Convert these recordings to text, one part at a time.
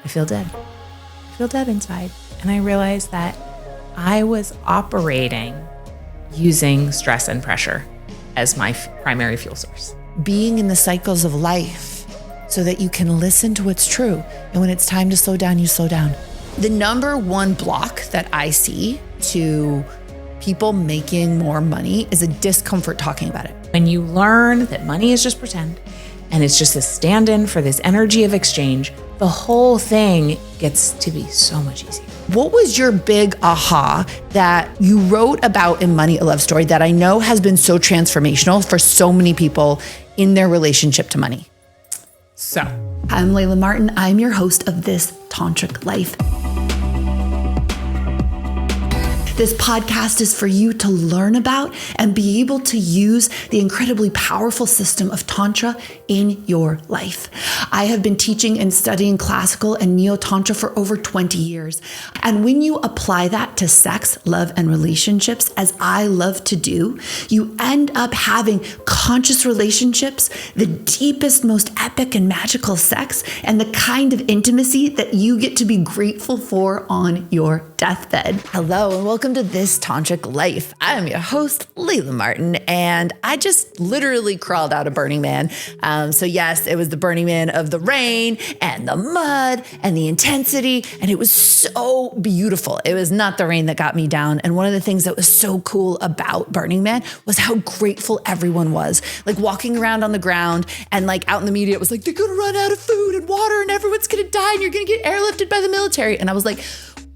I feel dead. I feel dead inside. And I realized that I was operating using stress and pressure as my primary fuel source. Being in the cycles of life so that you can listen to what's true. And when it's time to slow down, you slow down. The number one block that I see to people making more money is a discomfort talking about it. When you learn that money is just pretend and it's just a stand-in for this energy of exchange, the whole thing gets to be so much easier. What was your big aha that you wrote about in Money, a Love Story that I know has been so transformational for so many people in their relationship to money? So, I'm Layla Martin. I'm your host of This Tantric Life. This podcast is for you to learn about and be able to use the incredibly powerful system of Tantra in your life. I have been teaching and studying classical and neo-Tantra for over 20 years. And when you apply that to sex, love, and relationships, as I love to do, you end up having conscious relationships, the deepest, most epic and magical sex, and the kind of intimacy that you get to be grateful for on your deathbed. Hello, and welcome to This Tantric Life. I am your host, Layla Martin, and I just literally crawled out of Burning Man. So yes, it was the Burning Man of the rain and the mud and the intensity, and it was so beautiful. It was not the rain that got me down. And one of the things that was so cool about Burning Man was how grateful everyone was. Like walking around on the ground and like out in the media, it was like, they're gonna run out of food and water and everyone's gonna die and you're gonna get airlifted by the military. And I was like,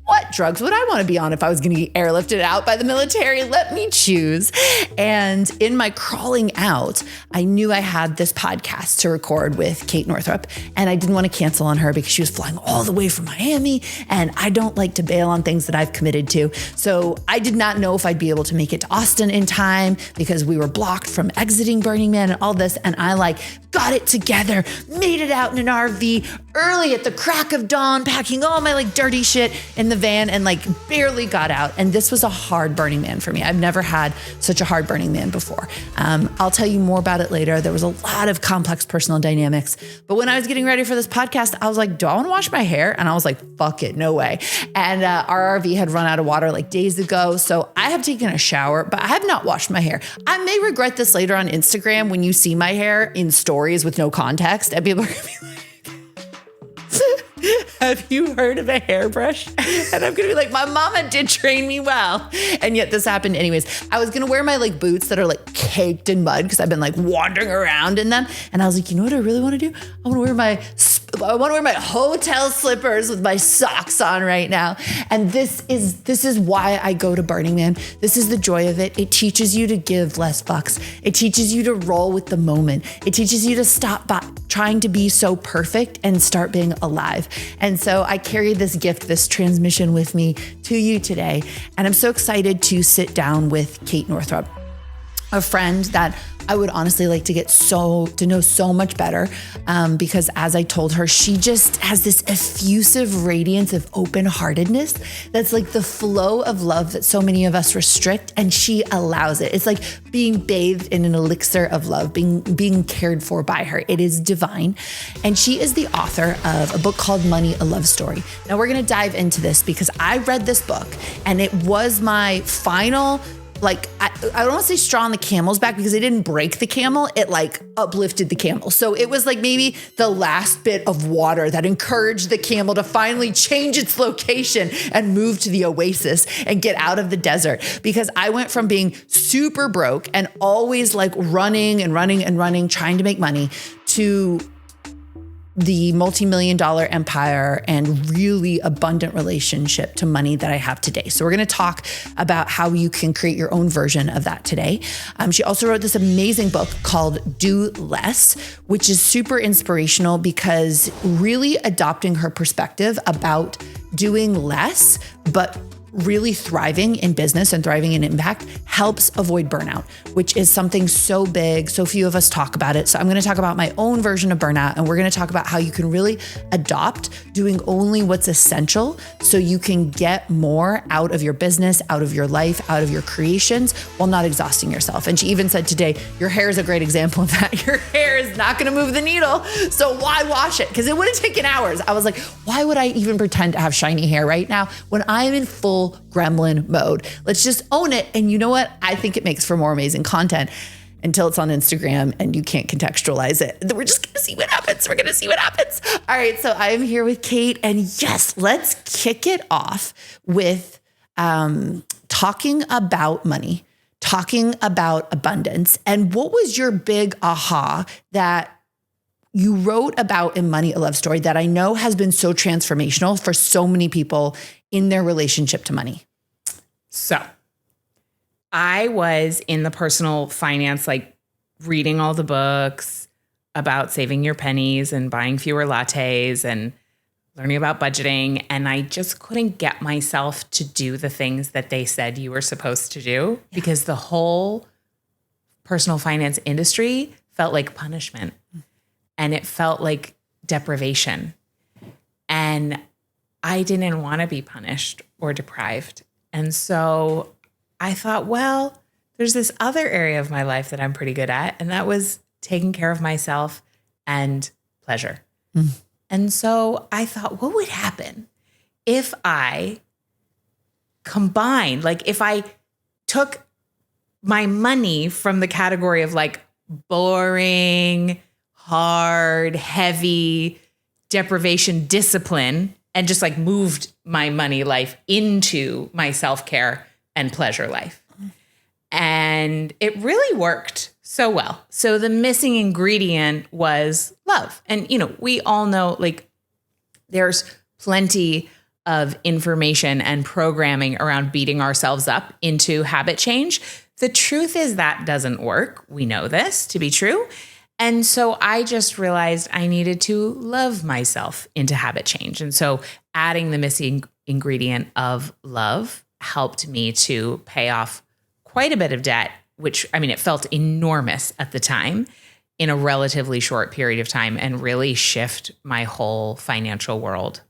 what drugs would I want to be on if I was going to get airlifted out by the military? Let me choose. And in my crawling out, I knew I had this podcast to record with Kate Northrup, and I didn't want to cancel on her because she was flying all the way from Miami, and I don't like to bail on things that I've committed to. So I did not know if I'd be able to make it to Austin in time because we were blocked from exiting Burning Man and all this. And I got it together, made it out in an RV early at the crack of dawn, packing all my dirty shit in the van and barely got out. And this was a hard Burning Man for me. I've never had such a hard Burning Man before. I'll tell you more about it later. There was a lot of complex personal dynamics. But when I was getting ready for this podcast, I was like, do I want to wash my hair? And I was like, fuck it, no way. And our RV had run out of water days ago. So I have taken a shower, but I have not washed my hair. I may regret this later on Instagram when you see my hair in stories with no context. And people are going to be like, have you heard of a hairbrush? And I'm going to be like, my mama did train me well. And yet this happened anyways. I was going to wear my boots that are caked in mud because I've been wandering around in them. And I was like, you know what I really want to do? I want to wear my hotel slippers with my socks on right now. And this is why I go to Burning Man. This is the joy of it. It teaches you to give less fucks. It teaches you to roll with the moment. It teaches you to stop trying to be so perfect and start being alive. And so I carry this gift, this transmission with me to you today. And I'm so excited to sit down with Kate Northrup, a friend that I would honestly like to get to know so much better because as I told her, she just has this effusive radiance of open-heartedness that's the flow of love that so many of us restrict, and she allows it. It's like being bathed in an elixir of love, being cared for by her. It is divine. And she is the author of a book called Money, a Love Story. Now we're going to dive into this because I read this book and it was my final I don't want to say straw on the camel's back because it didn't break the camel. It uplifted the camel. So it was maybe the last bit of water that encouraged the camel to finally change its location and move to the oasis and get out of the desert. Because I went from being super broke and always running, trying to make money to the multi-million-dollar empire and really abundant relationship to money that I have today. So we're going to talk about how you can create your own version of that today. She also wrote this amazing book called Do Less, which is super inspirational because really adopting her perspective about doing less, but really thriving in business and thriving in impact helps avoid burnout, which is something so big. So few of us talk about it. So I'm going to talk about my own version of burnout, and we're going to talk about how you can really adopt doing only what's essential so you can get more out of your business, out of your life, out of your creations while not exhausting yourself. And she even said today, your hair is a great example of that. Your hair is not going to move the needle. So why wash it? Because it would have taken hours. I was like, why would I even pretend to have shiny hair right now when I'm in full gremlin mode? Let's just own it. And you know what? I think it makes for more amazing content until it's on Instagram and you can't contextualize it. We're just going to see what happens. We're going to see what happens. All right. So I am here with Kate, and yes, let's kick it off with talking about money, talking about abundance. And what was your big aha that you wrote about in Money, a Love Story that I know has been so transformational for so many people in their relationship to money? So I was in the personal finance, like reading all the books about saving your pennies and buying fewer lattes and learning about budgeting. And I just couldn't get myself to do the things that they said you were supposed to do because the whole personal finance industry felt like punishment. And it felt like deprivation. And I didn't want to be punished or deprived. And so I thought, well, there's this other area of my life that I'm pretty good at. And that was taking care of myself and pleasure. And so I thought, what would happen if I combined, like if I took my money from the category of like boring, hard, heavy, deprivation, discipline, and just like moved my money life into my self-care and pleasure life. And it really worked so well. So the missing ingredient was love. And, you know, we all know like there's plenty of information and programming around beating ourselves up into habit change. The truth is that doesn't work. We know this to be true. And so I just realized I needed to love myself into habit change. And so adding the missing ingredient of love helped me to pay off quite a bit of debt, which, I mean, it felt enormous at the time in a relatively short period of time and really shift my whole financial world.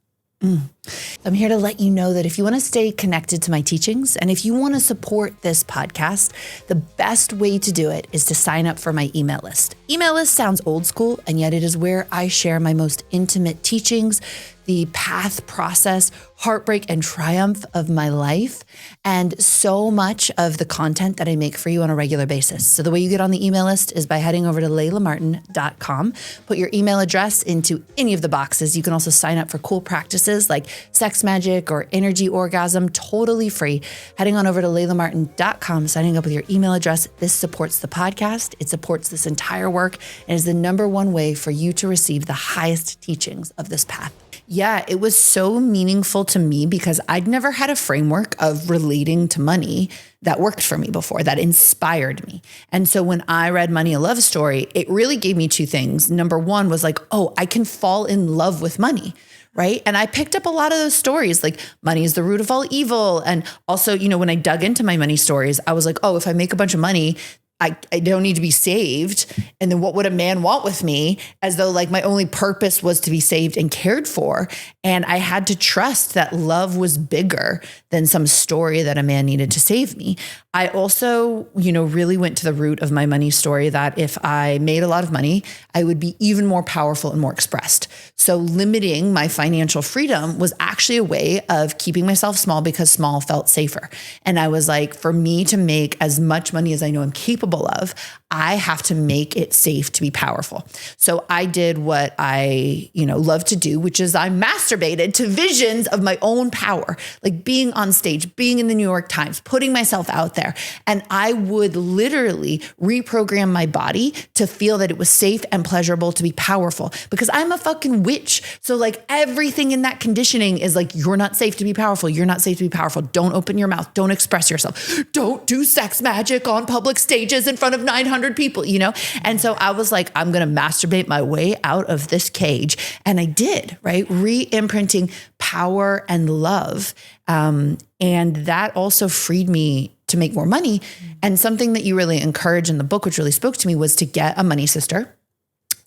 I'm here to let you know that if you want to stay connected to my teachings and if you want to support this podcast, the best way to do it is to sign up for my email list. Email list sounds old school, and yet it is where I share my most intimate teachings, the path, process, heartbreak, and triumph of my life, and so much of the content that I make for you on a regular basis. So the way you get on the email list is by heading over to laylamartin.com, put your email address into any of the boxes. You can also sign up for cool practices like sex magic or energy orgasm, totally free. Heading on over to laylamartin.com, signing up with your email address. This supports the podcast. It supports this entire work and is the number one way for you to receive the highest teachings of this path. Yeah, it was so meaningful to me because I'd never had a framework of relating to money that worked for me before, that inspired me. And so when I read Money, a Love Story, it really gave me two things. Number one was like, oh, I can fall in love with money, right? And I picked up a lot of those stories, like money is the root of all evil. And also, you know, when I dug into my money stories, I was like, oh, if I make a bunch of money, I don't need to be saved. And then what would a man want with me? As though like my only purpose was to be saved and cared for. And I had to trust that love was bigger than some story that a man needed to save me. I also, you know, really went to the root of my money story that if I made a lot of money, I would be even more powerful and more expressed. So limiting my financial freedom was actually a way of keeping myself small because small felt safer. And I was like, for me to make as much money as I know I'm capable of, I have to make it safe to be powerful. So I did what I, love to do, which is I masturbated to visions of my own power, like being on stage, being in the New York Times, putting myself out there. And I would literally reprogram my body to feel that it was safe and pleasurable to be powerful because I'm a fucking witch. So like everything in that conditioning is like, you're not safe to be powerful. You're not safe to be powerful. Don't open your mouth. Don't express yourself. Don't do sex magic on public stages in front of 900 100 people, you know? And so I was like, I'm going to masturbate my way out of this cage. And I did, right? Reimprinting power and love. And that also freed me to make more money. And something that you really encourage in the book, which really spoke to me, was to get a money sister,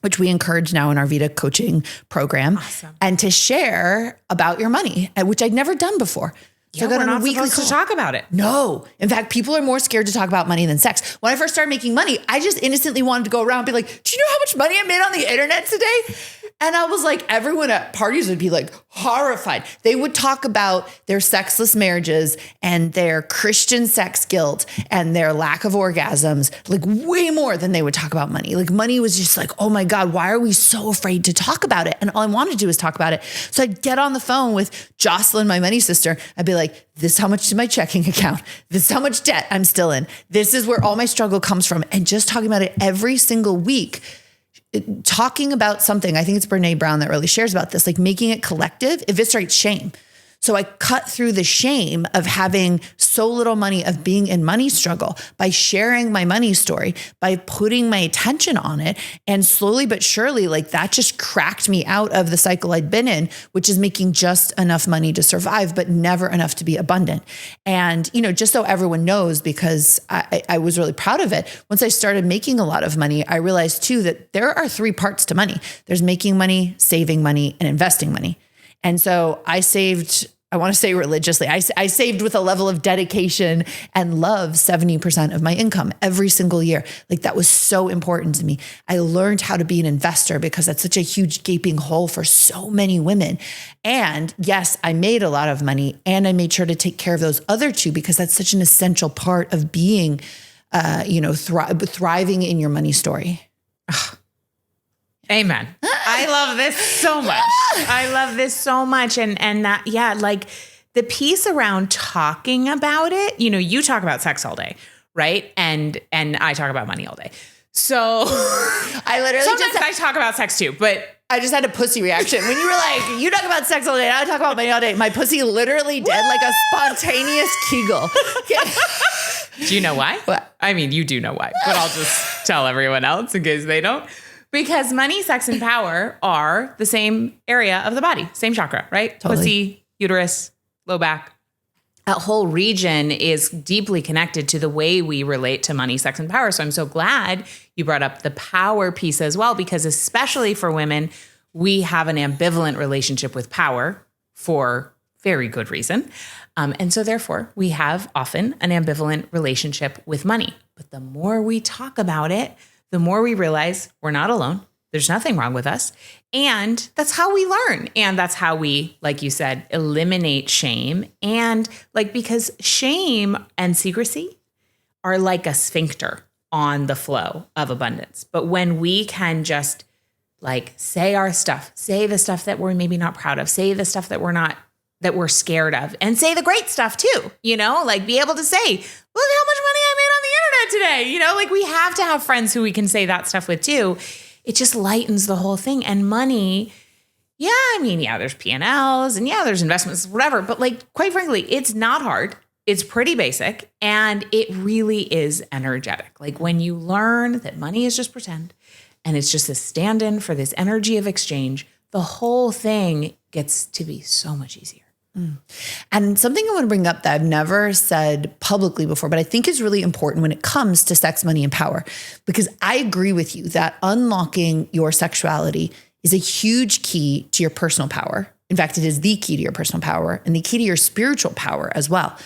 which we encourage now in our Vita coaching program, and to share about your money, which I'd never done before. So we're not supposed to talk about it. No. In fact, people are more scared to talk about money than sex. When I first started making money, I just innocently wanted to go around and be like, do you know how much money I made on the internet today? And I was like, everyone at parties would be like horrified. They would talk about their sexless marriages and their Christian sex guilt and their lack of orgasms, like way more than they would talk about money. Like money was just like, oh my God, why are we so afraid to talk about it? And all I wanted to do was talk about it. So I'd get on the phone with Jocelyn, my money sister. I'd be like, this is how much to my checking account. This is how much debt I'm still in. This is where all my struggle comes from. And just talking about it every single week, talking about something, I think it's Brene Brown that really shares about this, like making it collective, eviscerates shame. So I cut through the shame of having so little money, of being in money struggle, by sharing my money story, by putting my attention on it. And slowly but surely, like that just cracked me out of the cycle I'd been in, which is making just enough money to survive, but never enough to be abundant. And, you know, just so everyone knows, because I was really proud of it, once I started making a lot of money, I realized too that there are 3 parts to money. There's making money, saving money, and investing money. And so I saved, I want to say religiously, I saved with a level of dedication and love 70% of my income every single year. Like that was so important to me. I learned how to be an investor because that's such a huge gaping hole for so many women. And yes, I made a lot of money, and I made sure to take care of those other 2 because that's such an essential part of being, thriving in your money story. Amen. I love this so much. I love this so much. And that, yeah, like the piece around talking about it, you know, you talk about sex all day, right? And I talk about money all day. So I literally sometimes I talk about sex too, but I just had a pussy reaction. When you were like, you talk about sex all day, I talk about money all day. My pussy literally did like a spontaneous Kegel. Do you know why? What? I mean, you do know why, but I'll just tell everyone else in case they don't. Because money, sex, and power are the same area of the body, same chakra, right? Totally. Pussy, uterus, low back. That whole region is deeply connected to the way we relate to money, sex, and power. So I'm so glad you brought up the power piece as well, because especially for women, we have an ambivalent relationship with power for very good reason. And so therefore, we have often an ambivalent relationship with money. But the more we talk about it, the more we realize we're not alone. There's nothing wrong with us. And that's how we learn. And that's how we, like you said, eliminate shame. And like, because shame and secrecy are like a sphincter on the flow of abundance. But when we can just like say our stuff, say the stuff that we're maybe not proud of, say the stuff that we're scared of, and say the great stuff too, you know, like be able to say, look how much money I made on the internet today. You know, like we have to have friends who we can say that stuff with too. It just lightens the whole thing. And money, yeah, I mean, yeah, there's P&Ls and yeah, there's investments, whatever. But like, quite frankly, it's not hard. It's pretty basic. And it really is energetic. Like when you learn that money is just pretend and it's just a stand-in for this energy of exchange, the whole thing gets to be so much easier. And something I want to bring up that I've never said publicly before, but I think is really important when it comes to sex, money, and power, because I agree with you that unlocking your sexuality is a huge key to your personal power. In fact, it is the key to your personal power and the key to your spiritual power as well.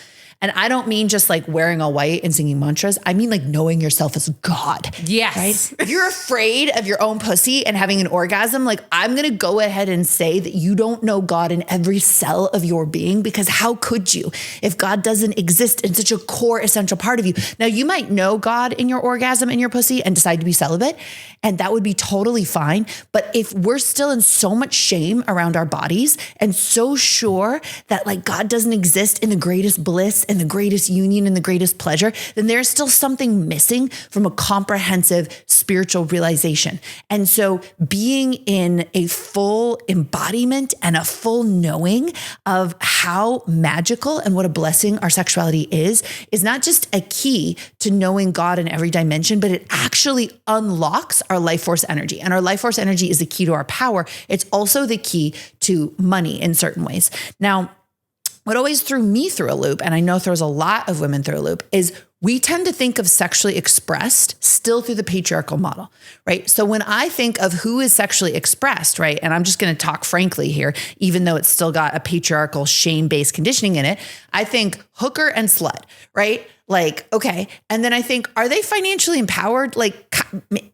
And I don't mean just like wearing all white and singing mantras. I mean like knowing yourself as God. Yes. Right? If you're afraid of your own pussy and having an orgasm, like I'm going to go ahead and say that you don't know God in every cell of your being, because how could you if God doesn't exist in such a core essential part of you? Now you might know God in your orgasm and your pussy and decide to be celibate, and that would be totally fine. But if we're still in so much shame around our bodies and so sure that like God doesn't exist in the greatest bliss and the greatest union and the greatest pleasure, then there's still something missing from a comprehensive spiritual realization. And so being in a full embodiment and a full knowing of how magical and what a blessing our sexuality is not just a key to knowing God in every dimension, but it actually unlocks our life force energy. And our life force energy is the key to our power. It's also the key to money in certain ways. Now, what always threw me through a loop, and I know throws a lot of women through a loop, is we tend to think of sexually expressed still through the patriarchal model, right? So when I think of who is sexually expressed, right, and I'm just going to talk frankly here, even though it's still got a patriarchal shame-based conditioning in it, I think hooker and slut, right? Like, okay. And then I think, are they financially empowered? Like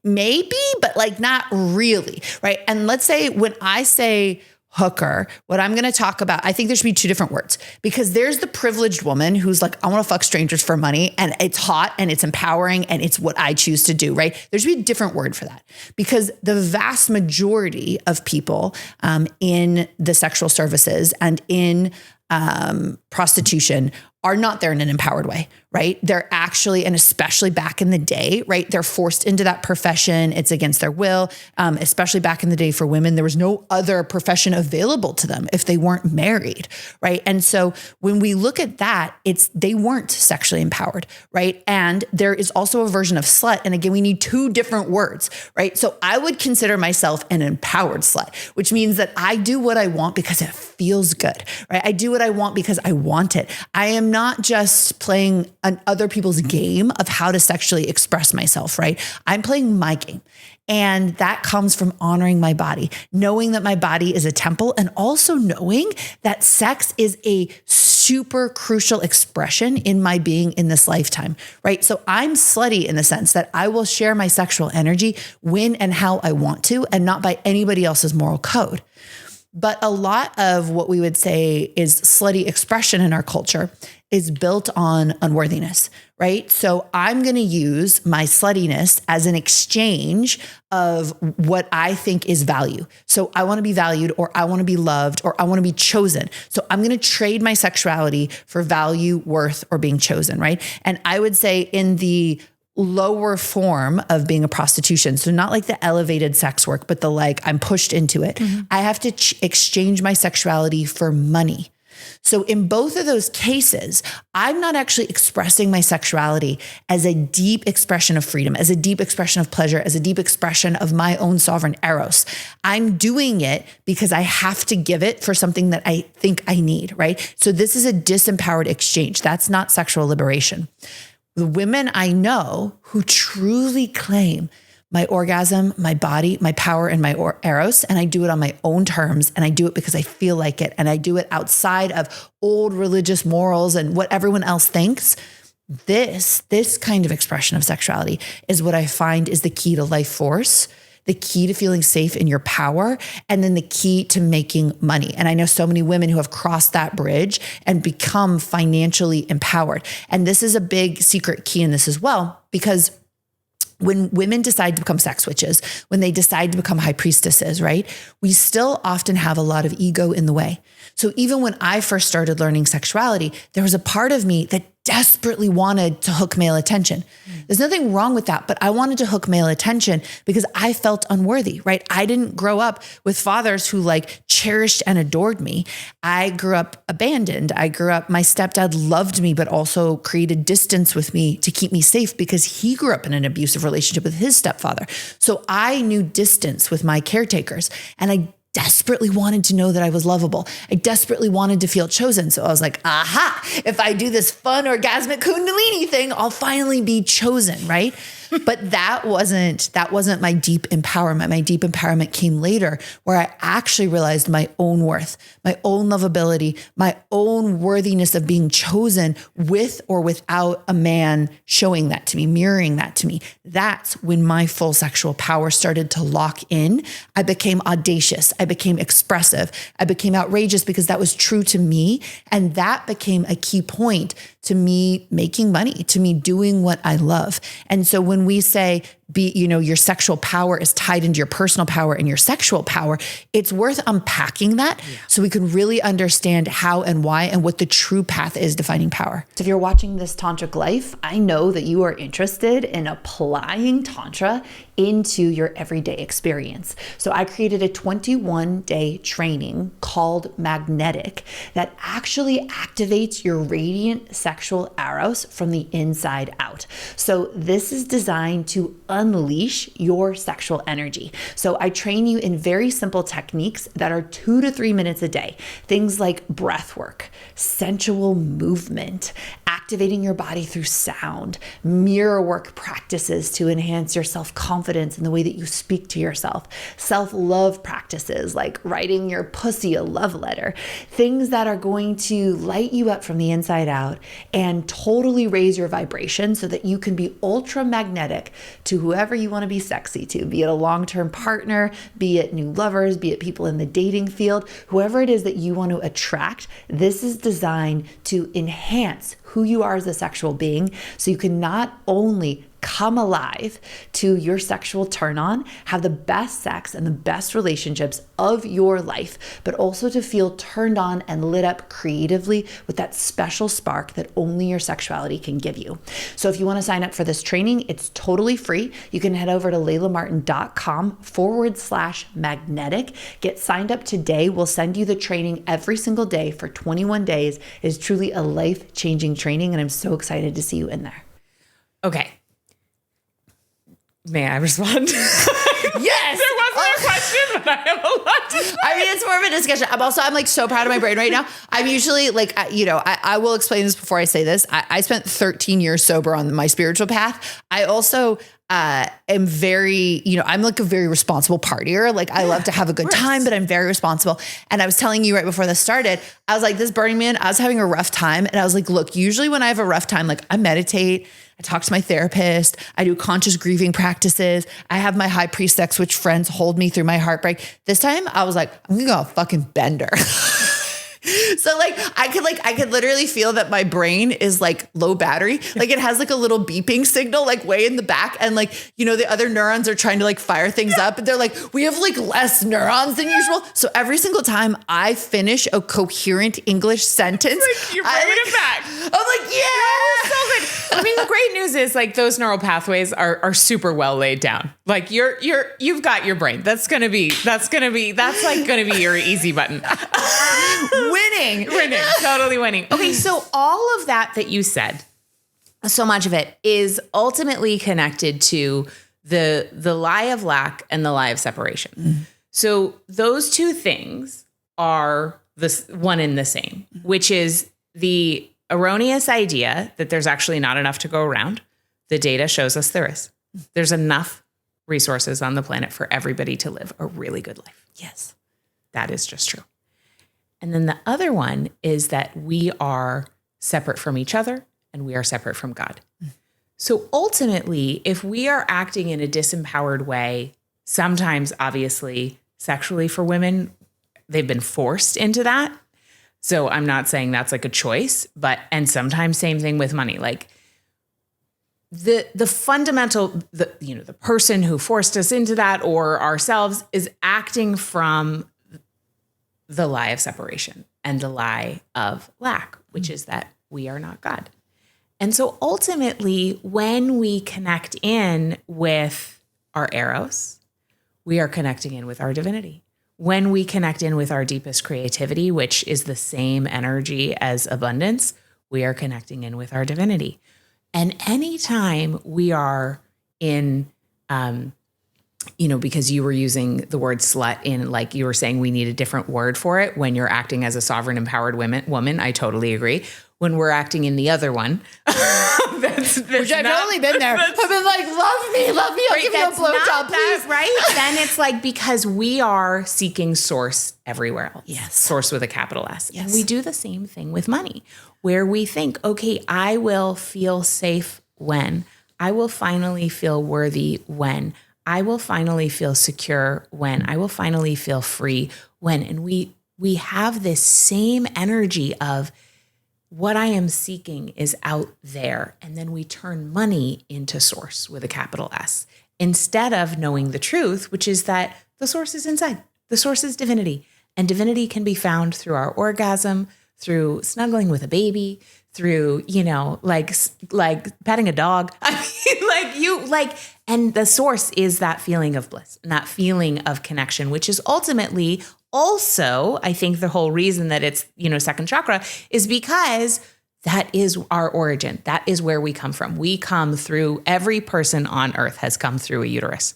maybe, but like not really, right? And let's say when I say hooker, what I'm going to talk about, I think there should be two different words, because there's the privileged woman who's like, I want to fuck strangers for money, and it's hot and it's empowering and it's what I choose to do, right? There should be a different word for that, because the vast majority of people in the sexual services and in prostitution are not there in an empowered way, right? They're actually, and especially back in the day, right? They're forced into that profession. It's against their will. Especially back in the day for women, there was no other profession available to them if they weren't married, right? And so when we look at that, they weren't sexually empowered, right? And there is also a version of slut. And again, we need two different words, right? So I would consider myself an empowered slut, which means that I do what I want because it feels good, right? I do what I want because I want it. I am not just playing other people's game of how to sexually express myself, right? I'm playing my game. And that comes from honoring my body, knowing that my body is a temple, and also knowing that sex is a super crucial expression in my being in this lifetime, right? So I'm slutty in the sense that I will share my sexual energy when and how I want to, and not by anybody else's moral code. But a lot of what we would say is slutty expression in our culture is built on unworthiness, right? So I'm going to use my sluttiness as an exchange of what I think is value. So I want to be valued, or I want to be loved, or I want to be chosen. So I'm going to trade my sexuality for value, worth, or being chosen, right? And I would say in the lower form of being a prostitution, so not like the elevated sex work, but the like, I'm pushed into it. Mm-hmm. I have to exchange my sexuality for money. So in both of those cases, I'm not actually expressing my sexuality as a deep expression of freedom, as a deep expression of pleasure, as a deep expression of my own sovereign eros. I'm doing it because I have to give it for something that I think I need, right? So this is a disempowered exchange. That's not sexual liberation. The women I know who truly claim my orgasm, my body, my power, and my eros, and I do it on my own terms, and I do it because I feel like it, and I do it outside of old religious morals and what everyone else thinks. This kind of expression of sexuality is what I find is the key to life force, the key to feeling safe in your power, and then the key to making money. And I know so many women who have crossed that bridge and become financially empowered. And this is a big secret key in this as well, because when women decide to become sex witches, when they decide to become high priestesses, right, we still often have a lot of ego in the way. So even when I first started learning sexuality, there was a part of me that desperately wanted to hook male attention. There's nothing wrong with that, but I wanted to hook male attention because I felt unworthy, right? I didn't grow up with fathers who like cherished and adored me. I grew up abandoned. My stepdad loved me, but also created distance with me to keep me safe because he grew up in an abusive relationship with his stepfather. So I knew distance with my caretakers, and I desperately wanted to know that I was lovable. I desperately wanted to feel chosen. So I was like, aha, if I do this fun orgasmic kundalini thing, I'll finally be chosen, right? But that wasn't my deep empowerment. My deep empowerment came later, where I actually realized my own worth, my own lovability, my own worthiness of being chosen with or without a man showing that to me, mirroring that to me. That's when my full sexual power started to lock in. I became audacious. I became expressive. I became outrageous because that was true to me. And that became a key point to me making money, to me doing what I love. And so when we say your sexual power is tied into your personal power and your sexual power. It's worth unpacking that so we can really understand how and why and what the true path is to finding power. So if you're watching This Tantric Life, I know that you are interested in applying Tantra into your everyday experience. So I created a 21-day training called Magnetic that actually activates your radiant sexual eros from the inside out. So this is designed to unleash your sexual energy. So I train you in very simple techniques that are 2 to 3 minutes a day. Things like breath work, sensual movement, activating your body through sound, mirror work practices to enhance your self-confidence in the way that you speak to yourself, self-love practices like writing your pussy a love letter, things that are going to light you up from the inside out and totally raise your vibration so that you can be ultra magnetic to whoever you want to be sexy to, be it a long-term partner, be it new lovers, be it people in the dating field, whoever it is that you want to attract. This is designed to enhance who you are as a sexual being so you can not only come alive to your sexual turn on, have the best sex and the best relationships of your life, but also to feel turned on and lit up creatively with that special spark that only your sexuality can give you. So if you want to sign up for this training, it's totally free. You can head over to laylamartin.com/magnetic. Get signed up today. We'll send you the training every single day for 21 days. It is truly a life-changing training, and I'm so excited to see you in there. Okay. May I respond? Yes. There wasn't a question, but I have a lot to say. I mean, it's more of a discussion. I'm like so proud of my brain right now. I'm usually like, I will explain this before I say this. I spent 13 years sober on my spiritual path. I also am very, I'm like a very responsible partier. Like I love to have a good time, but I'm very responsible. And I was telling you right before this started, I was like, this Burning Man, I was having a rough time. And I was like, look, usually when I have a rough time, like I meditate, I talk to my therapist, I do conscious grieving practices. I have my high priest sex, which friends hold me through my heartbreak. This time I was like, I'm gonna go fucking bender. So I could literally feel that my brain is like low battery. Like it has like a little beeping signal, like way in the back. And like, the other neurons are trying to like fire things up and they're like, we have like less neurons than usual. So every single time I finish a coherent English sentence, like you're bringing it back. I'm like, yeah. So good. I mean, the great news is like those neural pathways are super well laid down. Like you've got your brain. That's like gonna be your easy button. Winning, totally winning. Okay, so all of that you said, so much of it is ultimately connected to the lie of lack and the lie of separation. Mm-hmm. So those two things are the one and the same, which is the erroneous idea that there's actually not enough to go around. The data shows us there is. There's enough resources on the planet for everybody to live a really good life. Yes, that is just true. And then the other one is that we are separate from each other and we are separate from God. So ultimately, if we are acting in a disempowered way, sometimes obviously sexually for women, they've been forced into that. So I'm not saying that's like a choice, and sometimes same thing with money. Like the fundamental, the person who forced us into that or ourselves is acting from the lie of separation and the lie of lack, which is that we are not God. And so ultimately, when we connect in with our eros, we are connecting in with our divinity. When we connect in with our deepest creativity, which is the same energy as abundance, we are connecting in with our divinity. And anytime we are in, because you were using the word slut in, like you were saying, we need a different word for it when you're acting as a sovereign, empowered woman. I totally agree. When we're acting in the other one, that's which I've totally been there. I've been like, love me, I'll give you a blowjob, please. Right? Then it's like, because we are seeking source everywhere else. Yes. Source with a capital S. Yes. And we do the same thing with money, where we think, okay, I will feel safe when, I will finally feel worthy when, I will finally feel secure when, I will finally feel free when. And we have this same energy of what I am seeking is out there. And then we turn money into source with a capital S. instead of knowing the truth, which is that the source is inside. The source is divinity. And divinity can be found through our orgasm, through snuggling with a baby, through, like petting a dog. And the source is that feeling of bliss and that feeling of connection, which is ultimately also, I think the whole reason that it's, second chakra is because that is our origin. That is where we come from. We come through, every person on earth has come through a uterus.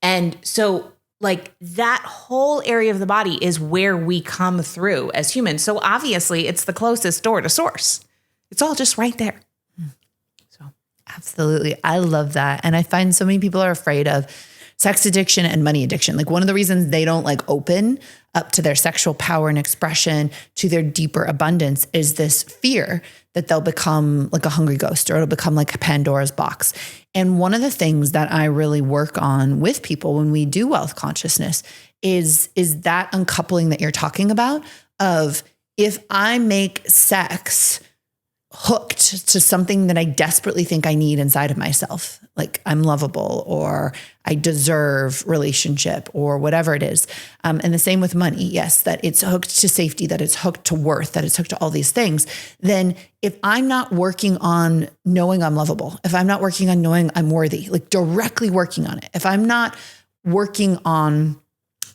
And so like that whole area of the body is where we come through as humans. So obviously it's the closest door to source. It's all just right there. So absolutely. I love that. And I find so many people are afraid of sex addiction and money addiction. Like one of the reasons they don't like open up to their sexual power and expression, to their deeper abundance, is this fear that they'll become like a hungry ghost, or it'll become like a Pandora's box. And one of the things that I really work on with people when we do wealth consciousness is that uncoupling that you're talking about of, if I make sex hooked to something that I desperately think I need inside of myself, like I'm lovable, or I deserve relationship, or whatever it is. And the same with money. Yes, that it's hooked to safety, that it's hooked to worth, that it's hooked to all these things. Then if I'm not working on knowing I'm lovable, if I'm not working on knowing I'm worthy, like directly working on it, if I'm not working on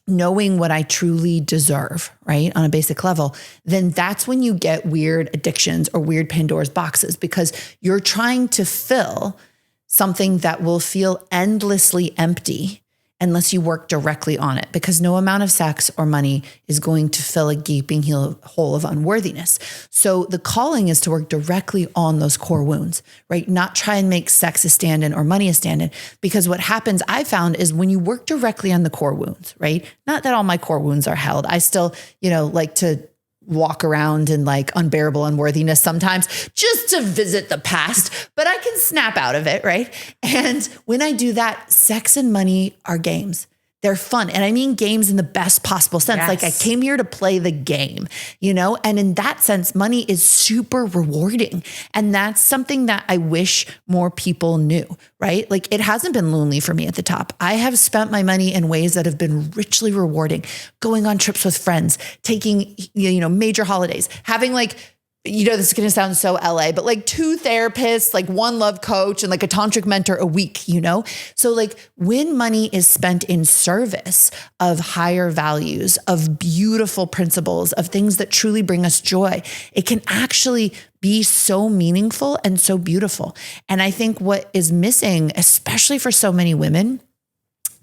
knowing what I truly deserve, right, on a basic level, then that's when you get weird addictions or weird Pandora's boxes, because you're trying to fill something that will feel endlessly empty unless you work directly on it, because no amount of sex or money is going to fill a gaping hole of unworthiness. So the calling is to work directly on those core wounds, right? Not try and make sex a stand-in or money a stand-in, because what happens, I found, is when you work directly on the core wounds, right? Not that all my core wounds are held. I still, like to walk around in like unbearable unworthiness sometimes just to visit the past, but I can snap out of it, right? And when I do that, sex and money are games. They're fun. And I mean games in the best possible sense. Yes. Like I came here to play the game, and in that sense, money is super rewarding. And that's something that I wish more people knew, right? Like it hasn't been lonely for me at the top. I have spent my money in ways that have been richly rewarding, going on trips with friends, taking, major holidays, having like, this is going to sound so LA, but like 2 therapists, like 1 love coach, and like a tantric mentor a week, So like when money is spent in service of higher values, of beautiful principles, of things that truly bring us joy, it can actually be so meaningful and so beautiful. And I think what is missing, especially for so many women,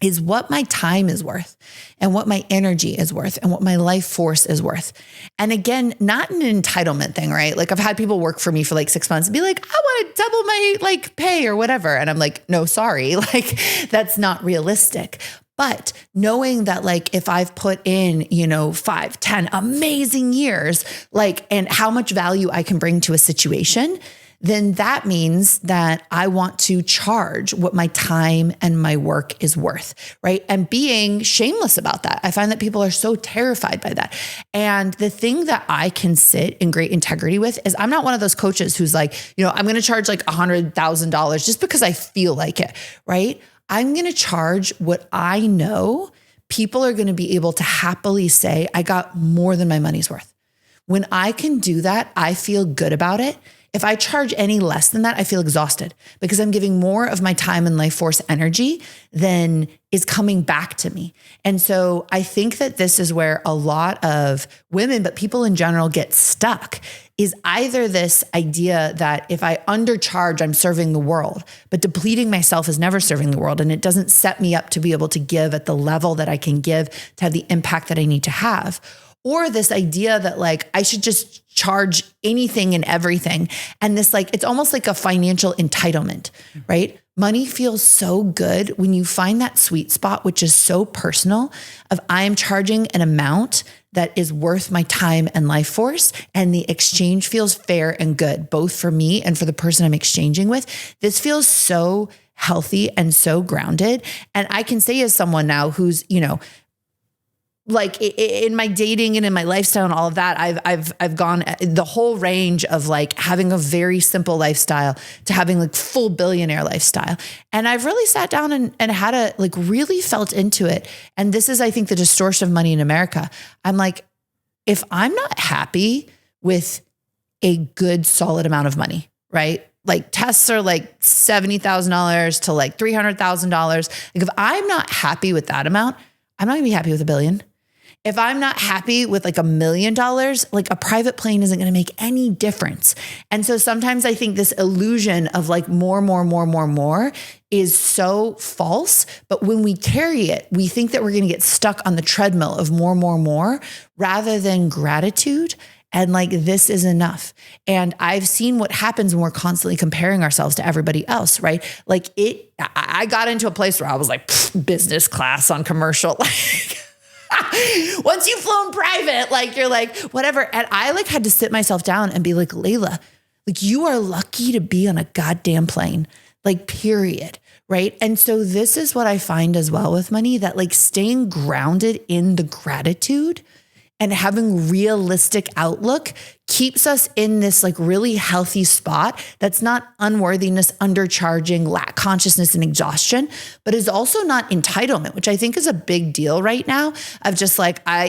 is what my time is worth, and what my energy is worth, and what my life force is worth. And again, not an entitlement thing, right? Like I've had people work for me for like 6 months and be like, I want to double my like pay or whatever. And I'm like, no, sorry. Like that's not realistic. But knowing that like, if I've put in, 5, 10 amazing years, like, and how much value I can bring to a situation, then that means that I want to charge what my time and my work is worth, right? And being shameless about that. I find that people are so terrified by that. And the thing that I can sit in great integrity with is I'm not one of those coaches who's like, I'm going to charge like $100,000 just because I feel like it, right? I'm going to charge what I know people are going to be able to happily say, I got more than my money's worth. When I can do that, I feel good about it. If I charge any less than that, I feel exhausted, because I'm giving more of my time and life force energy than is coming back to me. And so I think that this is where a lot of women, but people in general, get stuck, is either this idea that if I undercharge, I'm serving the world, but depleting myself is never serving the world. And it doesn't set me up to be able to give at the level that I can give to have the impact that I need to have. Or this idea that like, I should just charge anything and everything. And this like, it's almost like a financial entitlement, right? Money feels so good when you find that sweet spot, which is so personal, of I am charging an amount that is worth my time and life force, and the exchange feels fair and good, both for me and for the person I'm exchanging with. This feels so healthy and so grounded. And I can say, as someone now who's, like in my dating and in my lifestyle and all of that, I've gone the whole range of like having a very simple lifestyle to having like full billionaire lifestyle. And I've really sat down and had a like really felt into it. And this is, I think, the distortion of money in America. I'm like, if I'm not happy with a good solid amount of money, right? Like tests are like $70,000 to like $300,000. Like if I'm not happy with that amount, I'm not gonna be happy with $1 billion. If I'm not happy with like $1 million, like a private plane isn't going to make any difference. And so sometimes I think this illusion of like more is so false. But when we carry it, we think that we're going to get stuck on the treadmill of more, rather than gratitude. And like, this is enough. And I've seen what happens when we're constantly comparing ourselves to everybody else, right? Like I got into a place where I was like business class on commercial, like, once you've flown private, like you're like, whatever. And I like had to sit myself down and be like, Layla, like you are lucky to be on a goddamn plane, like period. Right. And so this is what I find as well with money, that like staying grounded in the gratitude and having realistic outlook keeps us in this like really healthy spot that's not unworthiness, undercharging, lack consciousness and exhaustion, but is also not entitlement, which I think is a big deal right now of just like, I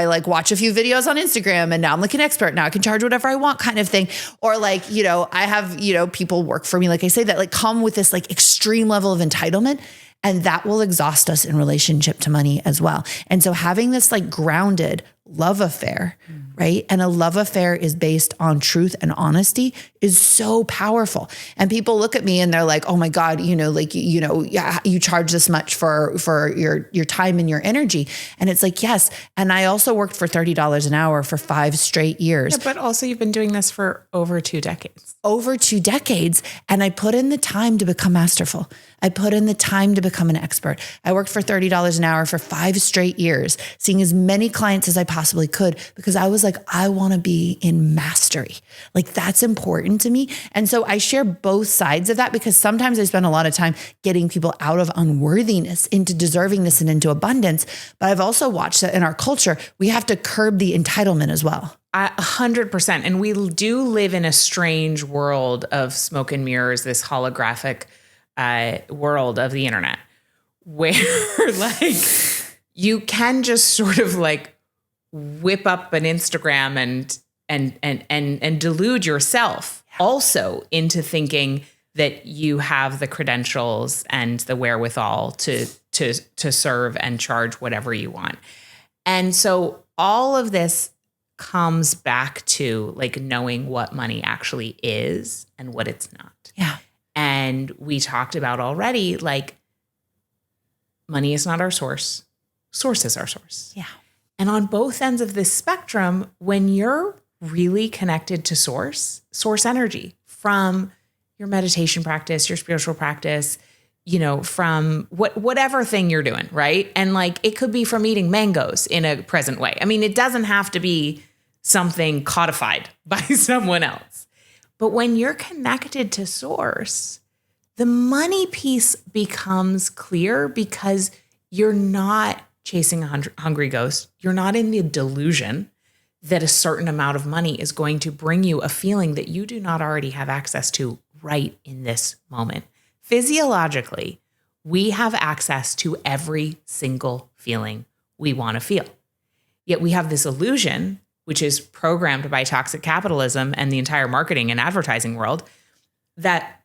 like watch a few videos on Instagram and now I'm like an expert. Now I can charge whatever I want kind of thing. Or like, I have, people work for me, like I say, that like come with this like extreme level of entitlement. And that will exhaust us in relationship to money as well. And so having this like grounded love affair, right? And a love affair is based on truth and honesty is so powerful. And people look at me and they're like, oh my God, you charge this much for your time and your energy. And it's like, yes. And I also worked for $30 an hour for 5 straight years. Yeah, but also you've been doing this for over 2 decades. Over 2 decades. And I put in the time to become masterful. I put in the time to become an expert. I worked for $30 an hour for 5 straight years, seeing as many clients as I possibly could, because I was like, I want to be in mastery. Like that's important to me. And so I share both sides of that, because sometimes I spend a lot of time getting people out of unworthiness into deservingness and into abundance. But I've also watched that in our culture, we have to curb the entitlement as well. 100%. And we do live in a strange world of smoke and mirrors, this holographic world of the internet, where like you can just sort of like whip up an Instagram and delude yourself also into thinking that you have the credentials and the wherewithal to serve and charge whatever you want. And so all of this comes back to like knowing what money actually is and what it's not. Yeah. And we talked about already, like money is not our source. Source is our source. Yeah. And on both ends of this spectrum, when you're really connected to source energy from your meditation practice, your spiritual practice, from whatever thing you're doing, right? And like, it could be from eating mangoes in a present way. I mean, it doesn't have to be something codified by someone else. But when you're connected to source, the money piece becomes clear because you're not chasing a hungry ghost. You're not in the delusion that a certain amount of money is going to bring you a feeling that you do not already have access to right in this moment. Physiologically, we have access to every single feeling we want to feel. Yet we have this illusion, which is programmed by toxic capitalism and the entire marketing and advertising world, that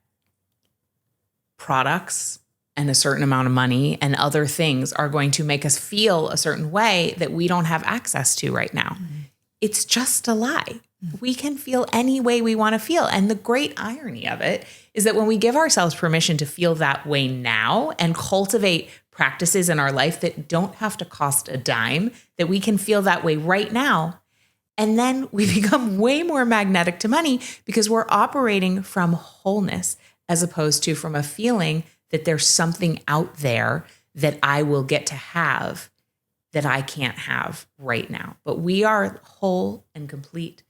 products and a certain amount of money and other things are going to make us feel a certain way that we don't have access to right now. Mm-hmm. It's just a lie. We can feel any way we want to feel. And the great irony of it is that when we give ourselves permission to feel that way now and cultivate practices in our life that don't have to cost a dime, that we can feel that way right now, and then we become way more magnetic to money because we're operating from wholeness as opposed to from a feeling that there's something out there that I will get to have that I can't have right now. But we are whole and complete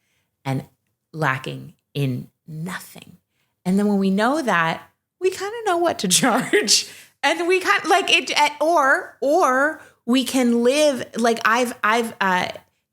and lacking in nothing. And then when we know that, we kind of know what to charge. And we kind of like it, or we can live like I've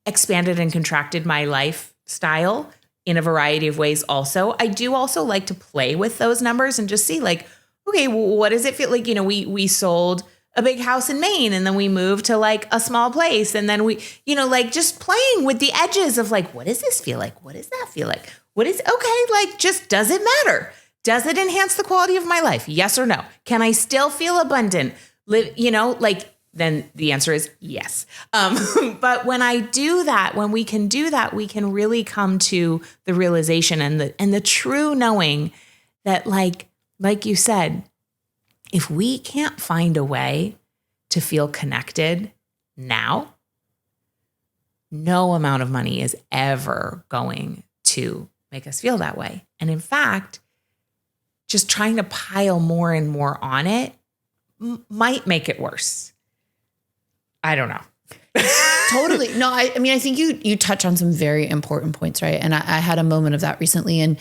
expanded and contracted my lifestyle in a variety of ways. Also, I do also like to play with those numbers and just see like, okay, well, what does it feel like? You know, we sold a big house in Maine and then we moved to like a small place. And then we, you know, like just playing with the edges of like, what does this feel like? What does that feel like? What is okay? Like, just, does it matter? Does it enhance the quality of my life? Yes or no? Can I still feel abundant? Live, you know, like, then the answer is yes. But when I do that, when we can do that, we can really come to the realization and the true knowing that like you said, if we can't find a way to feel connected now, no amount of money is ever going to make us feel that way. And in fact, just trying to pile more and more on it might make it worse. I don't know. Totally. No, I mean, I think you touch on some very important points, right? And I had a moment of that recently. And,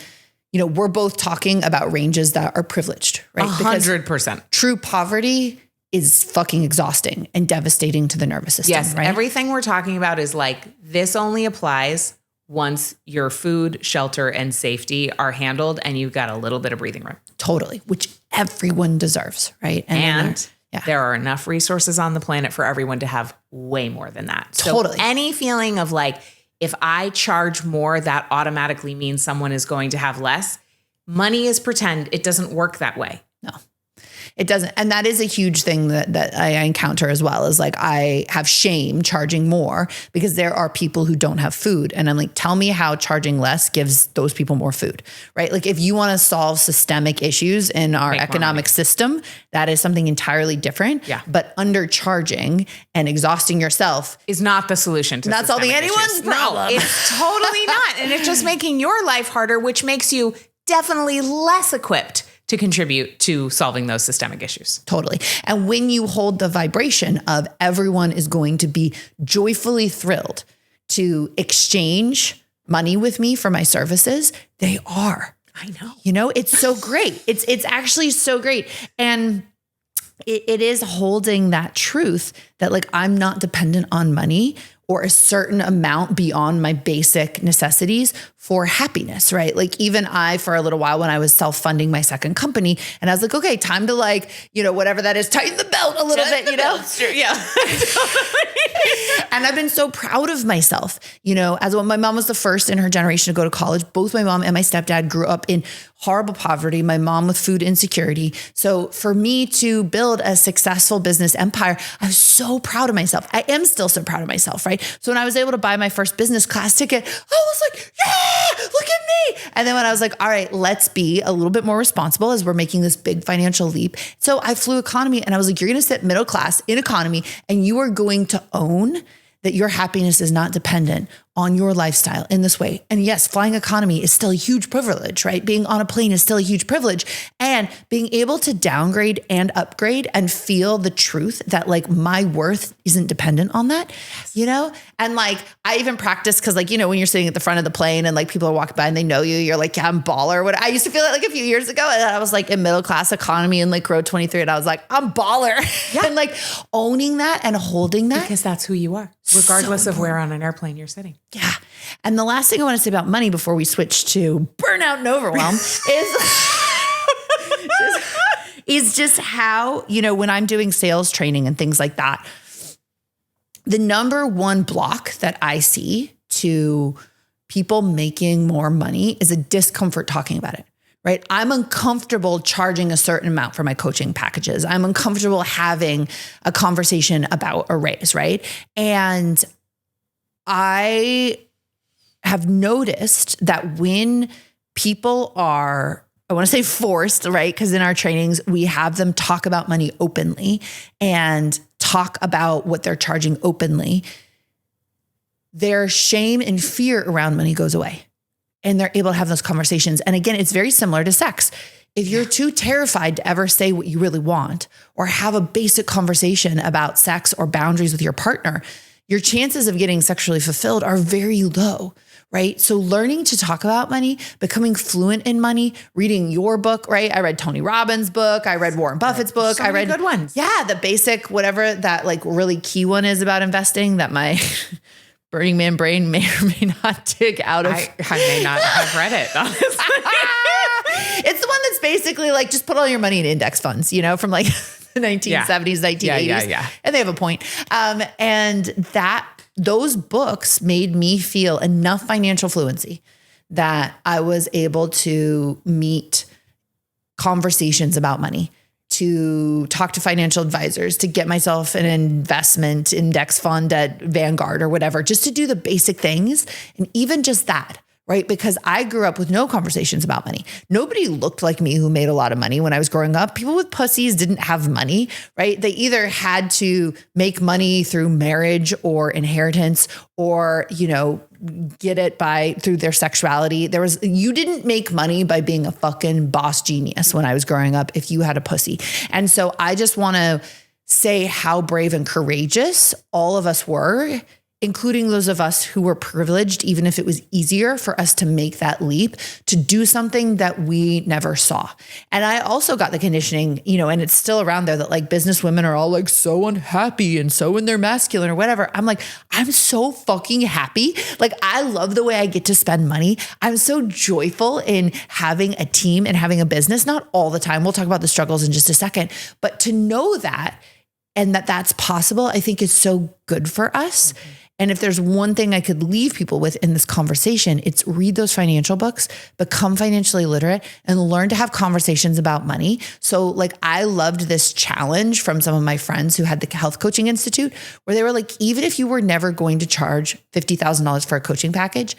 you know, we're both talking about ranges that are privileged, right? 100%. True poverty is fucking exhausting and devastating to the nervous system. Yes. Right? Everything we're talking about is like, this only applies once your food, shelter, and safety are handled and you've got a little bit of breathing room. Totally. Which everyone deserves, right? And there are enough resources on the planet for everyone to have way more than that. Totally. So any feeling of like, if I charge more, that automatically means someone is going to have less. Money is pretend. It doesn't work that way. No, it doesn't. And that is a huge thing that I encounter as well, is like, I have shame charging more because there are people who don't have food. And I'm like, tell me how charging less gives those people more food, right? Like, if you want to solve systemic issues in our economic system, that is something entirely different. Yeah. But undercharging and exhausting yourself is not the solution to not solving anyone's problem. No, it's totally not. And it's just making your life harder, which makes you definitely less equipped to contribute to solving those systemic issues. Totally. And when you hold the vibration of everyone is going to be joyfully thrilled to exchange money with me for my services, they are. I know. You know, it's so great. It's actually so great. And it is holding that truth that like, I'm not dependent on money or a certain amount beyond my basic necessities for happiness, right? Like, even I, for a little while when I was self-funding my second company, and I was like, okay, time to like, you know, whatever that is, tighten the belt a little bit, you know? Yeah. And I've been so proud of myself, you know, as well. My mom was the first in her generation to go to college. Both my mom and my stepdad grew up in horrible poverty. My mom with food insecurity. So for me to build a successful business empire, I was so proud of myself. I am still so proud of myself, right? So when I was able to buy my first business class ticket, I was like, yeah, look at me. And then when I was like, all right, let's be a little bit more responsible as we're making this big financial leap. So I flew economy and I was like, you're going to sit middle class in economy and you are going to own that your happiness is not dependent on your lifestyle in this way. And yes, flying economy is still a huge privilege, right? Being on a plane is still a huge privilege. And being able to downgrade and upgrade and feel the truth that like my worth isn't dependent on that, you know? And like, I even practice because like, you know, when you're sitting at the front of the plane and like people are walking by and they know you, you're like, yeah, I'm baller. What I used to feel like a few years ago, and I was like in middle class economy in like row 23 and I was like, I'm baller. Yeah. And like owning that and holding that. Because that's who you are, regardless of where on an airplane you're sitting. Yeah. And the last thing I want to say about money before we switch to burnout and overwhelm is just how, you know, when I'm doing sales training and things like that, the number one block that I see to people making more money is a discomfort talking about it, right? I'm uncomfortable charging a certain amount for my coaching packages. I'm uncomfortable having a conversation about a raise, right? And I have noticed that when people are, I want to say forced, right? Because in our trainings, we have them talk about money openly and talk about what they're charging openly. Their shame and fear around money goes away and they're able to have those conversations. And again, it's very similar to sex. If you're too terrified to ever say what you really want or have a basic conversation about sex or boundaries with your partner, your chances of getting sexually fulfilled are very low, right? So learning to talk about money, becoming fluent in money, reading your book, right? I read Tony Robbins' book. I read Warren Buffett's book. So I read many good ones. Yeah. The basic, whatever that like really key one is about investing that my Burning Man brain may or may not dig out of. I may not have read it, honestly. It's the one that's basically like, just put all your money in index funds, you know, from like the 1970s, 1980s. Yeah. And they have a point. And those books made me feel enough financial fluency that I was able to meet conversations about money, to talk to financial advisors, to get myself an investment index fund at Vanguard or whatever, just to do the basic things. And even just that, right? Because I grew up with no conversations about money. Nobody looked like me who made a lot of money when I was growing up. People with pussies didn't have money, right? They either had to make money through marriage or inheritance or, you know, get it through their sexuality. You didn't make money by being a fucking boss genius when I was growing up if you had a pussy. And so I just want to say how brave and courageous all of us were, including those of us who were privileged, even if it was easier for us to make that leap, to do something that we never saw. And I also got the conditioning, you know, and it's still around there that like business women are all like so unhappy and so in their masculine or whatever. I'm like, I'm so fucking happy. Like, I love the way I get to spend money. I'm so joyful in having a team and having a business, not all the time. We'll talk about the struggles in just a second, but to know that and that's possible, I think is so good for us. Mm-hmm. And if there's one thing I could leave people with in this conversation, it's read those financial books, become financially literate, and learn to have conversations about money. So like, I loved this challenge from some of my friends who had the Health Coaching Institute, where they were like, even if you were never going to charge $50,000 for a coaching package,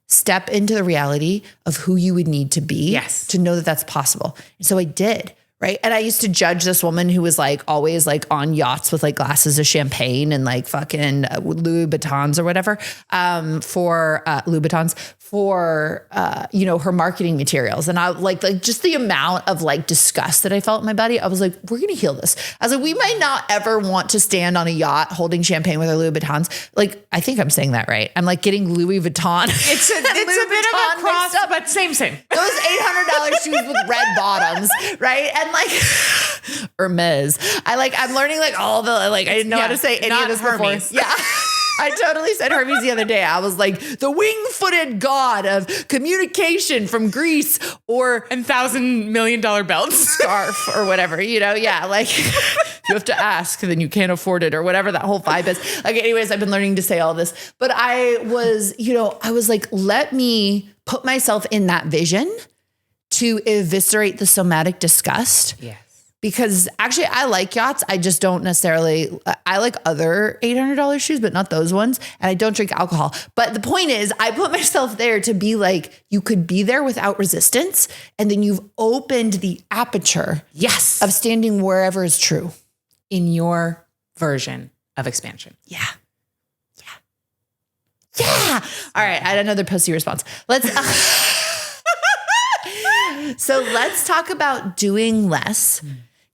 step into the reality of who you would need to be to know that that's possible. And so I did. Right. And I used to judge this woman who was like always like on yachts with like glasses of champagne and like fucking Louis Vuittons or whatever Louis Vuittons for, you know, her marketing materials. And I like just the amount of like disgust that I felt in my body. I was like, we're going to heal this. I was like, we might not ever want to stand on a yacht holding champagne with our Louis Vuittons. Like, I think I'm saying that right. I'm like getting Louis Vuitton. It's a bit of a cross, but same. Those $800 shoes with red bottoms. Right. And like Hermes. I'm learning like all the, like, I didn't know how to say any of this Hermes. before. Yeah. I totally said Hermes the other day. I was like the wing-footed god of communication from Greece and $1,000 million belts, scarf or whatever, you know? Yeah. Like you have to ask, then you can't afford it or whatever that whole vibe is. Like, anyways, I've been learning to say all this, but I was like, let me put myself in that vision to eviscerate the somatic disgust. Yes. Because actually I like yachts. I just don't necessarily, I like other $800 shoes, but not those ones. And I don't drink alcohol. But the point is, I put myself there to be like, you could be there without resistance. And then you've opened the aperture of standing wherever is true. In your version of expansion. Yeah. All right. I had another pussy response. So let's talk about doing less.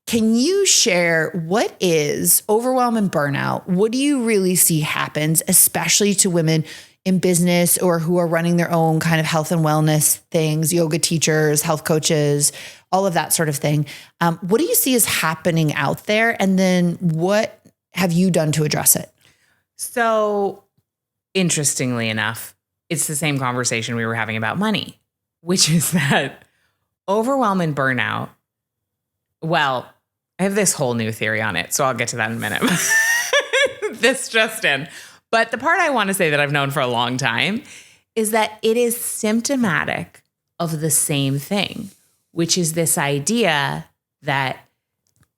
Can you share what is overwhelm and burnout? What do you really see happens, especially to women in business or who are running their own kind of health and wellness things, yoga teachers, health coaches, all of that sort of thing? What do you see is happening out there? And then what have you done to address it? So interestingly enough, it's the same conversation we were having about money, which is that overwhelm and burnout, well, I have this whole new theory on it, so I'll get to that in a minute. This just in. But the part I want to say that I've known for a long time is that it is symptomatic of the same thing, which is this idea that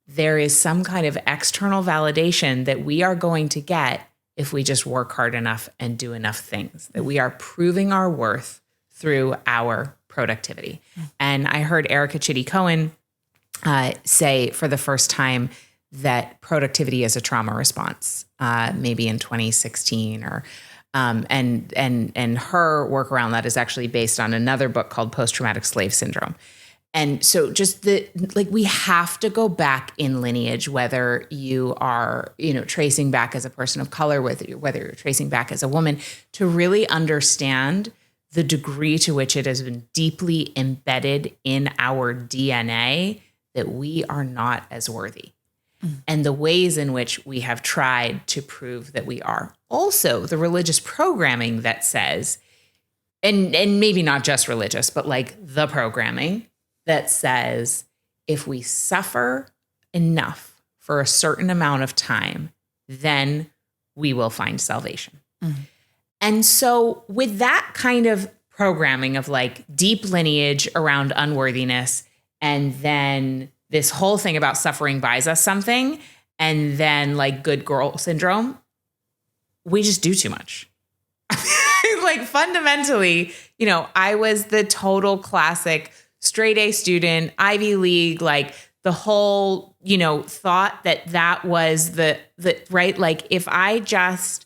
there is some kind of external validation that we are going to get if we just work hard enough and do enough things, that we are proving our worth through our productivity. And I heard Erica Chitty Cohen say for the first time that productivity is a trauma response, maybe in 2016 or and her work around that is actually based on another book called Post-Traumatic Slave Syndrome. And so just we have to go back in lineage, whether you are, tracing back as a person of color, whether you're tracing back as a woman, to really understand the degree to which it has been deeply embedded in our DNA that we are not as worthy. And the ways in which we have tried to prove that we are. Also, the religious programming that says, and maybe not just religious, but like the programming that says, if we suffer enough for a certain amount of time, then we will find salvation. And so with that kind of programming of like deep lineage around unworthiness, and then this whole thing about suffering buys us something, and then like good girl syndrome, we just do too much. Like fundamentally, you know, I was the total classic straight A student, Ivy League, like the whole, you know, thought that was the right. Like if I just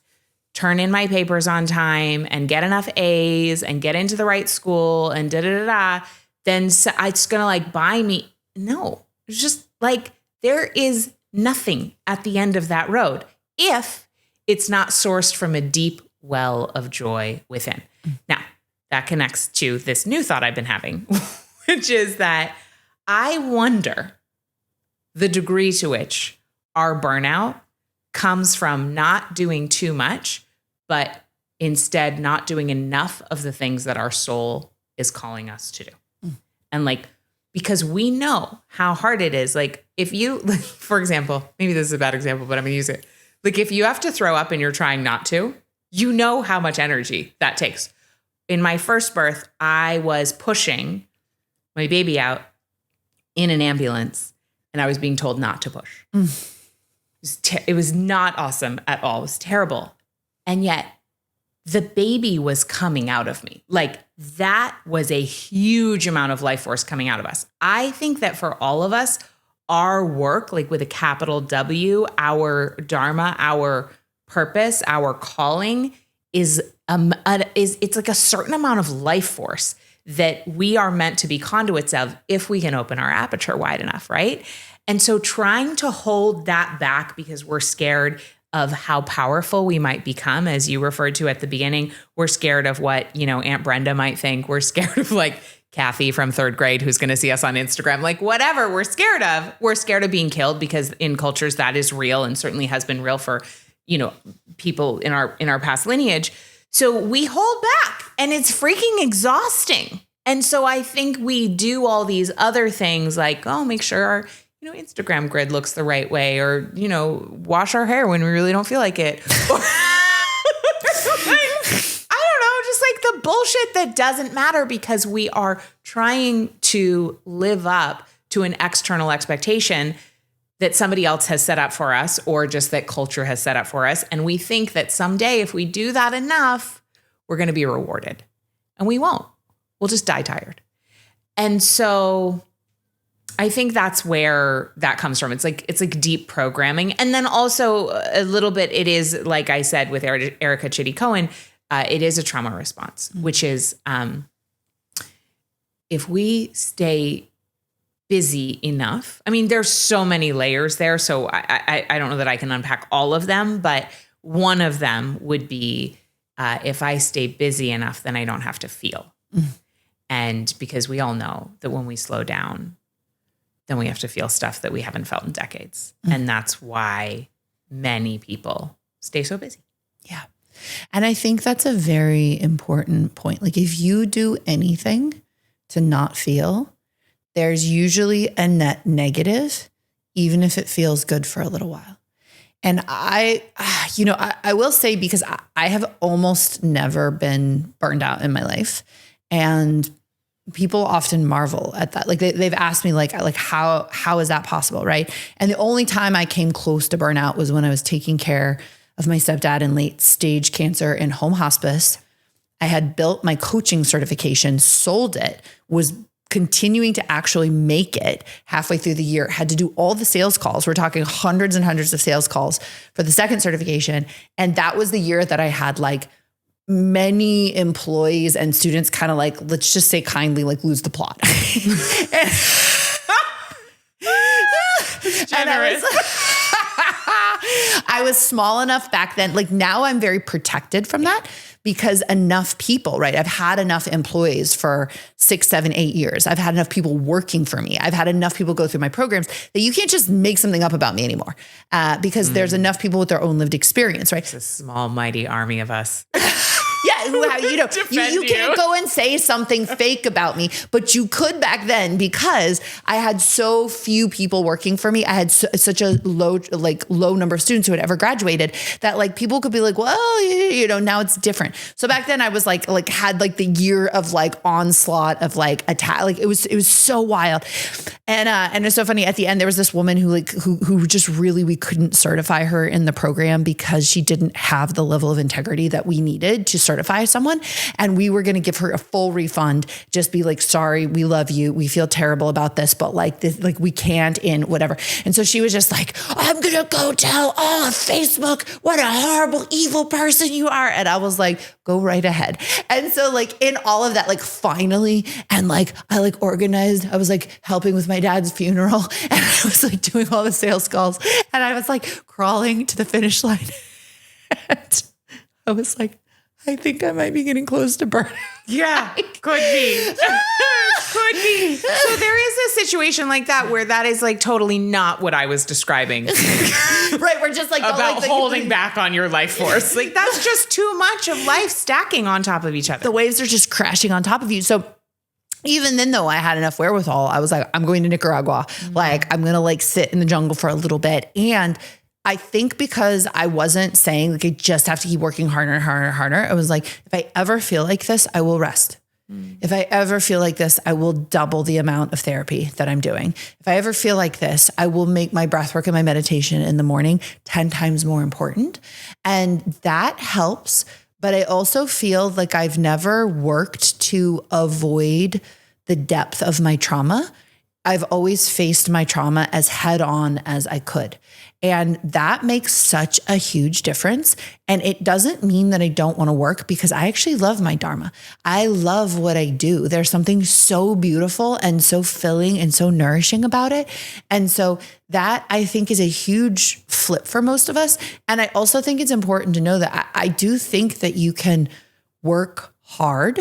turn in my papers on time and get enough A's and get into the right school and then it's going to like buy me. No, it's just like there is nothing at the end of that road if it's not sourced from a deep well of joy within. Now, that connects to this new thought I've been having, which is that I wonder the degree to which our burnout comes from not doing too much, but instead not doing enough of the things that our soul is calling us to do. And like, because we know how hard it is. Like if you, for example, maybe this is a bad example, but I'm gonna use it. Like if you have to throw up and you're trying not to, you know how much energy that takes. In my first birth, I was pushing my baby out in an ambulance and I was being told not to push. It was not awesome at all. It was terrible. And yet the baby was coming out of me. Like that was a huge amount of life force coming out of us. I think that for all of us, our work, like with a capital W, our dharma, our purpose, our calling is it's like a certain amount of life force that we are meant to be conduits of if we can open our aperture wide enough, right? And so trying to hold that back because we're scared of how powerful we might become, as you referred to at the beginning, we're scared of what, you know, Aunt Brenda might think. We're scared of like Kathy from third grade who's going to see us on Instagram, like whatever we're scared of. We're scared of being killed because in cultures that is real and certainly has been real for, you know, people in our past lineage. So we hold back and it's freaking exhausting. And so I think we do all these other things like, oh, make sure our, you know, Instagram grid looks the right way, or, you know, wash our hair when we really don't feel like it. Or, I don't know, just like the bullshit that doesn't matter because we are trying to live up to an external expectation that somebody else has set up for us, or just that culture has set up for us. And we think that someday if we do that enough, we're going to be rewarded. And we won't. We'll just die tired. And so I think that's where that comes from. It's like deep programming. And then also a little bit, it is, like I said, with Erica Chitty Cohen, it is a trauma response, which is if we stay busy enough. I mean, there's so many layers there. So I don't know that I can unpack all of them, but one of them would be if I stay busy enough, then I don't have to feel. And because we all know that when we slow down, then we have to feel stuff that we haven't felt in decades. And that's why many people stay so busy. Yeah. And I think that's a very important point. Like if you do anything to not feel, there's usually a net negative, even if it feels good for a little while. And I will say, because I have almost never been burned out in my life. And people often marvel at that. Like they've asked me like how is that possible? Right. And the only time I came close to burnout was when I was taking care of my stepdad in late stage cancer in home hospice. I had built my coaching certification, sold it, was continuing to actually make it halfway through the year, had to do all the sales calls. We're talking hundreds and hundreds of sales calls for the second certification. And that was the year that I had like many employees and students kind of like, let's just say kindly, like lose the plot. And I was small enough back then. Like now I'm very protected from that. because enough people, right? I've had enough employees for 6, 7, 8 years. I've had enough people working for me. I've had enough people go through my programs that you can't just make something up about me anymore because there's enough people with their own lived experience, right? It's a small, mighty army of us. Yeah, you can't go and say something fake about me, but you could back then because I had so few people working for me. I had such a low number of students who had ever graduated that like people could be like, well, now it's different. So back then I was like had like the year of like onslaught of like attack. Like it was so wild. And it's so funny. At the end, there was this woman who just really, we couldn't certify her in the program because she didn't have the level of integrity that we needed to certify someone. And we were going to give her a full refund, just be like, sorry, we love you. We feel terrible about this, but like this, like we can't in whatever. And so she was just like, I'm going to go tell all of Facebook what a horrible, evil person you are. And I was like, go right ahead. And so like in all of that, like finally, and like, I like organized, I was like helping with my dad's funeral and I was like doing all the sales calls and I was like crawling to the finish line. And I was like, I think I might be getting close to burnout. Yeah, could be. Could be. So there is a situation like that where that is like totally not what I was describing. Right. We're just like about holding back on your life force. Like that's just too much of life stacking on top of each other. The waves are just crashing on top of you. So even then though I had enough wherewithal, I was like, I'm going to Nicaragua. Like I'm going to like sit in the jungle for a little bit. And I think because I wasn't saying like, I just have to keep working harder and harder and harder. I was like, if I ever feel like this, I will rest. If I ever feel like this, I will double the amount of therapy that I'm doing. If I ever feel like this, I will make my breath work and my meditation in the morning 10 times more important. And that helps. But I also feel like I've never worked to avoid the depth of my trauma. I've always faced my trauma as head on as I could. And that makes such a huge difference. And it doesn't mean that I don't want to work because I actually love my dharma. I love what I do. There's something so beautiful and so filling and so nourishing about it. And so that I think is a huge flip for most of us. And I also think it's important to know that I do think that you can work hard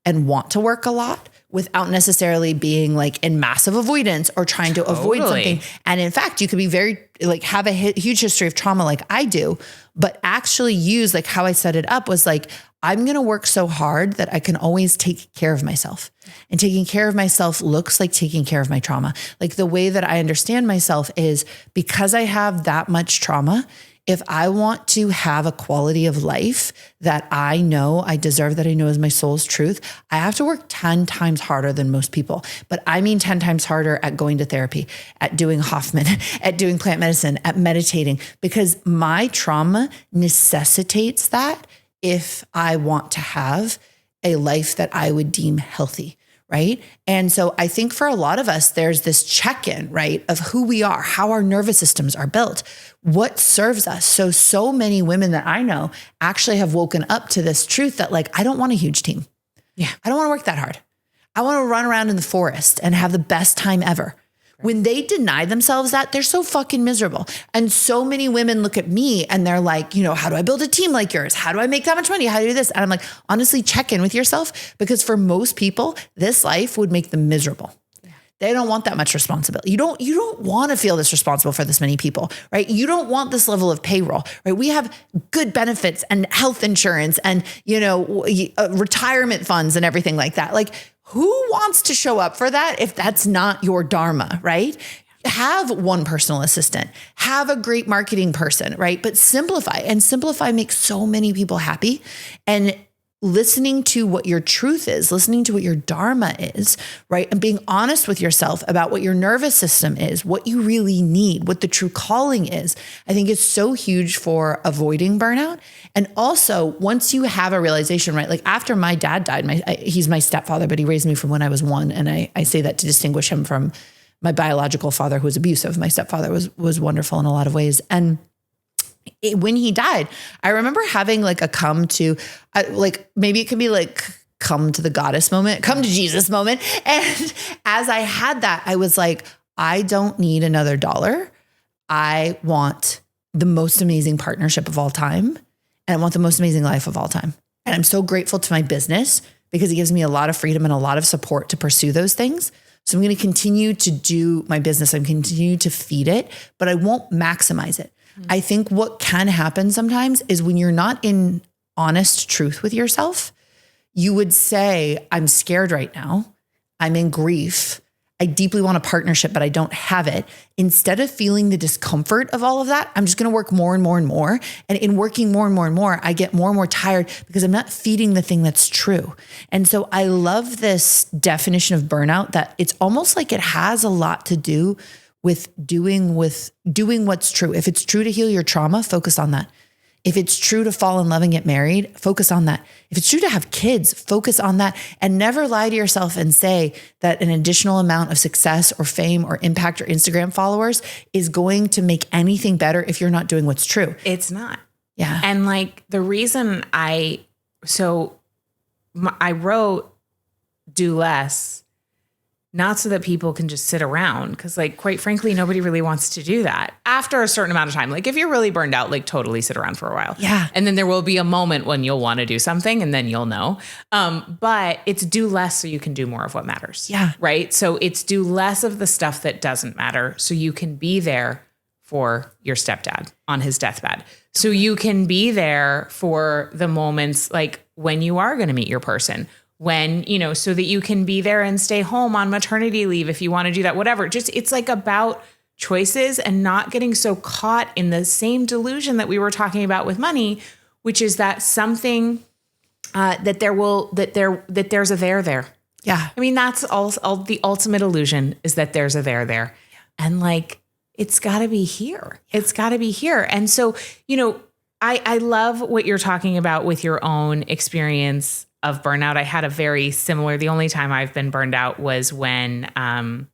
and want to work a lot without necessarily being like in massive avoidance or trying to avoid something. And in fact, you could be very like have a huge history of trauma like I do, but actually use like how I set it up was like, I'm going to work so hard that I can always take care of myself. And taking care of myself looks like taking care of my trauma. Like the way that I understand myself is because I have that much trauma, if I want to have a quality of life that I know I deserve, that I know is my soul's truth, I have to work 10 times harder than most people. But I mean 10 times harder at going to therapy, at doing Hoffman, at doing plant medicine, at meditating, because my trauma necessitates that if I want to have a life that I would deem healthy. Right. And so I think for a lot of us, there's this check-in, right, of who we are, how our nervous systems are built, what serves us. So many women that I know actually have woken up to this truth that like, I don't want a huge team. Yeah. I don't want to work that hard. I want to run around in the forest and have the best time ever. When they deny themselves that, they're so fucking miserable. And so many women look at me and they're like, how do I build a team like yours? How do I make that much money? How do I do this? And I'm like, honestly, check in with yourself, because for most people, this life would make them miserable. Yeah. They don't want that much responsibility. You don't want to feel this responsible for this many people, right? You don't want this level of payroll, right? We have good benefits and health insurance and, retirement funds and everything like that. Like, who wants to show up for that if that's not your dharma, right? Have one personal assistant, have a great marketing person, right? But simplify, and simplify makes so many people happy. And listening to what your truth is, listening to what your dharma is, right? And being honest with yourself about what your nervous system is, what you really need, what the true calling is, I think is so huge for avoiding burnout. And also once you have a realization, right? Like after my dad died, he's my stepfather, but he raised me from when I was 1. And I say that to distinguish him from my biological father, who was abusive. My stepfather was wonderful in a lot of ways. And when he died, I remember having like a come to the goddess moment, come to Jesus moment. And as I had that, I was like, I don't need another dollar. I want the most amazing partnership of all time. And I want the most amazing life of all time. And I'm so grateful to my business because it gives me a lot of freedom and a lot of support to pursue those things. So I'm going to continue to do my business. I'm continue to feed it, but I won't maximize it. I think what can happen sometimes is when you're not in honest truth with yourself, you would say, I'm scared right now. I'm in grief. I deeply want a partnership, but I don't have it. Instead of feeling the discomfort of all of that, I'm just going to work more and more and more. And in working more and more and more, I get more and more tired because I'm not feeding the thing that's true. And so I love this definition of burnout, that it's almost like it has a lot to do with doing what's true. If it's true to heal your trauma, focus on that. If it's true to fall in love and get married, focus on that. If it's true to have kids, focus on that, and never lie to yourself and say that an additional amount of success or fame or impact or Instagram followers is going to make anything better if you're not doing what's true. It's not. Yeah. And like the reason I wrote Do Less, not so that people can just sit around, because like, quite frankly, nobody really wants to do that after a certain amount of time. Like if you're really burned out, like totally sit around for a while. Yeah. And then there will be a moment when you'll want to do something and then you'll know. But it's do less so you can do more of what matters. Yeah. Right. So it's do less of the stuff that doesn't matter so you can be there for your stepdad on his deathbed. So you can be there for the moments like when you are going to meet your person, when, you know, so that you can be there and stay home on maternity leave if you want to do that, whatever. Just, it's like about choices and not getting so caught in the same delusion that we were talking about with money, which is that something that there's a there. Yeah. I mean, that's all the ultimate illusion is that there's a there. And like, it's gotta be here. It's gotta be here. And so, you know, I love what you're talking about with your own experience of burnout. I had a very similar, the only time I've been burned out was when my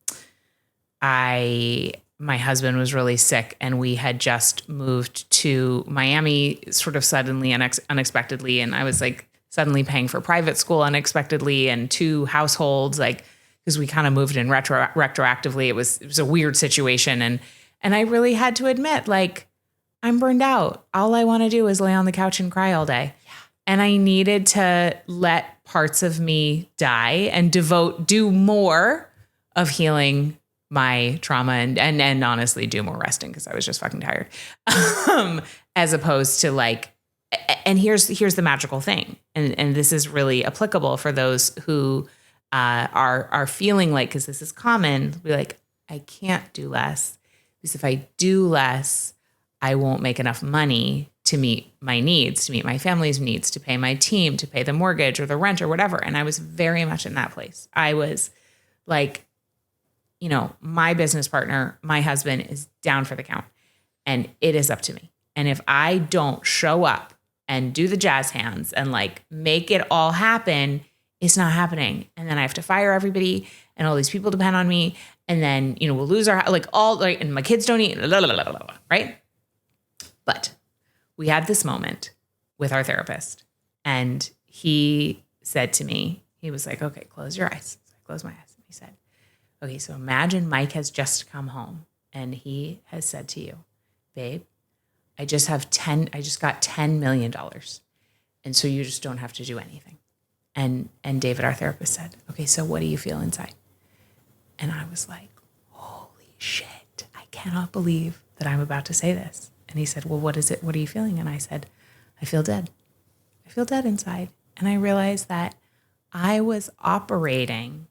husband was really sick and we had just moved to Miami sort of suddenly, unexpectedly. And I was like suddenly paying for private school unexpectedly and 2 households, like, because we kind of moved in retroactively. It was a weird situation. And I really had to admit, like, I'm burned out. All I want to do is lay on the couch and cry all day. And I needed to let parts of me die and do more of healing my trauma and honestly do more resting because I was just fucking tired. As opposed to like, and here's the magical thing. And this is really applicable for those who are feeling like, because this is common, be like, I can't do less because if I do less, I won't make enough money to meet my needs, to meet my family's needs, to pay my team, to pay the mortgage or the rent or whatever. And I was very much in that place. I was like, you know, my business partner, my husband is down for the count and it is up to me. And if I don't show up and do the jazz hands and like make it all happen, it's not happening. And then I have to fire everybody and all these people depend on me. And then, you know, we'll lose our, like all, like, and my kids don't eat, right? But we had this moment with our therapist and he said to me, he was like, okay, close your eyes. So I closed my eyes. And he said, okay, so imagine Mike has just come home and he has said to you, babe, I just got $10 million. And so you just don't have to do anything. And David, our therapist, said, okay, so what do you feel inside? And I was like, holy shit, I cannot believe that I'm about to say this. And he said, well, what is it? What are you feeling? And I said, I feel dead. I feel dead inside. And I realized that I was operating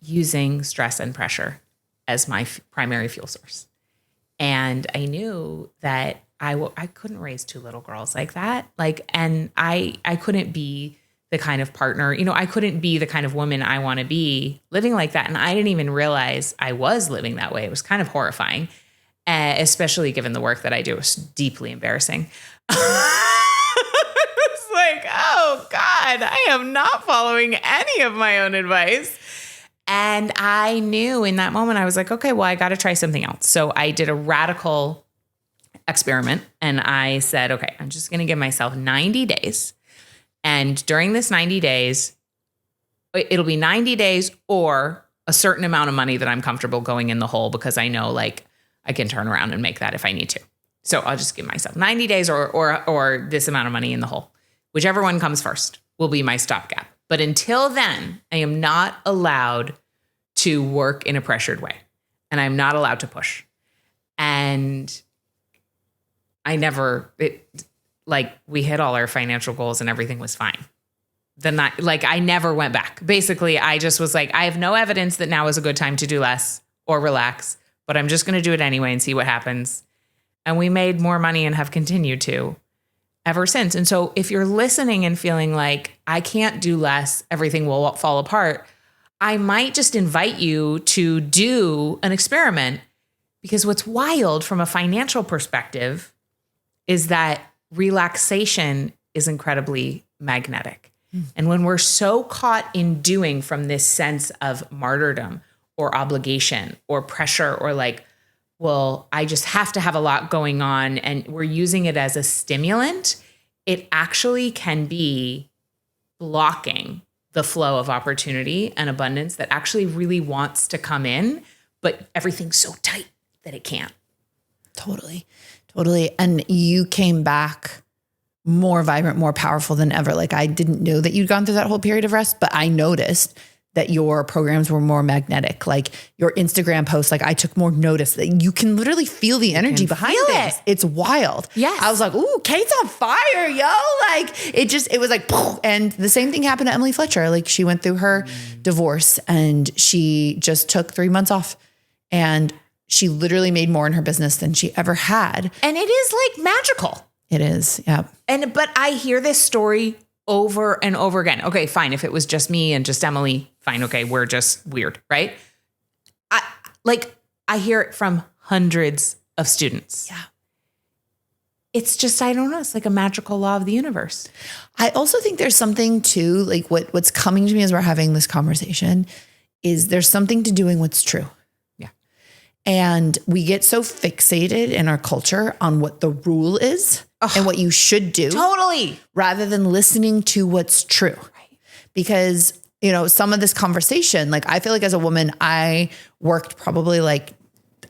using stress and pressure as my primary fuel source. And I knew that I couldn't raise 2 little girls like that. Like, and I couldn't be the kind of partner, you know, I couldn't be the kind of woman I want to be living like that. And I didn't even realize I was living that way. It was kind of horrifying, especially given the work that I do. It was deeply embarrassing. It's like, oh God, I am not following any of my own advice. And I knew in that moment, I was like, okay, well, I got to try something else. So I did a radical experiment and I said, okay, I'm just going to give myself 90 days. And during this 90 days, it'll be 90 days or a certain amount of money that I'm comfortable going in the hole because I know like I can turn around and make that if I need to. So I'll just give myself 90 days or this amount of money in the hole. Whichever one comes first will be my stopgap. But until then, I am not allowed to work in a pressured way. And I'm not allowed to push. And we hit all our financial goals and everything was fine. I never went back. Basically, I just was like, I have no evidence that now is a good time to do less or relax, but I'm just going to do it anyway and see what happens. And we made more money and have continued to ever since. And so if you're listening and feeling like I can't do less, everything will fall apart, I might just invite you to do an experiment, because what's wild from a financial perspective is that relaxation is incredibly magnetic. And when we're so caught in doing from this sense of martyrdom or obligation or pressure or like, well, I just have to have a lot going on, and we're using it as a stimulant, it actually can be blocking the flow of opportunity and abundance that actually really wants to come in, but everything's so tight that it can't. Totally. And you came back more vibrant, more powerful than ever. Like, I didn't know that you'd gone through that whole period of rest, but I noticed that your programs were more magnetic. Like your Instagram posts, like I took more notice that you can literally feel the energy behind it. It's wild. Yes. I was like, ooh, Kate's on fire, yo. Like it was like, and the same thing happened to Emily Fletcher. Like she went through her divorce and she just took 3 months off, and she literally made more in her business than she ever had. And it is like magical. It is. Yeah. But I hear this story over and over again. Okay, fine. If it was just me and just Emily, fine. Okay, we're just weird, right? I hear it from hundreds of students. Yeah. It's just, I don't know. It's like a magical law of the universe. I also think there's something too, like what's coming to me as we're having this conversation is there's something to doing what's true. Yeah. And we get so fixated in our culture on what the rule is and what you should do. Totally. Rather than listening to what's true. Right. Because, you know, some of this conversation, like I feel like as a woman, I worked probably like,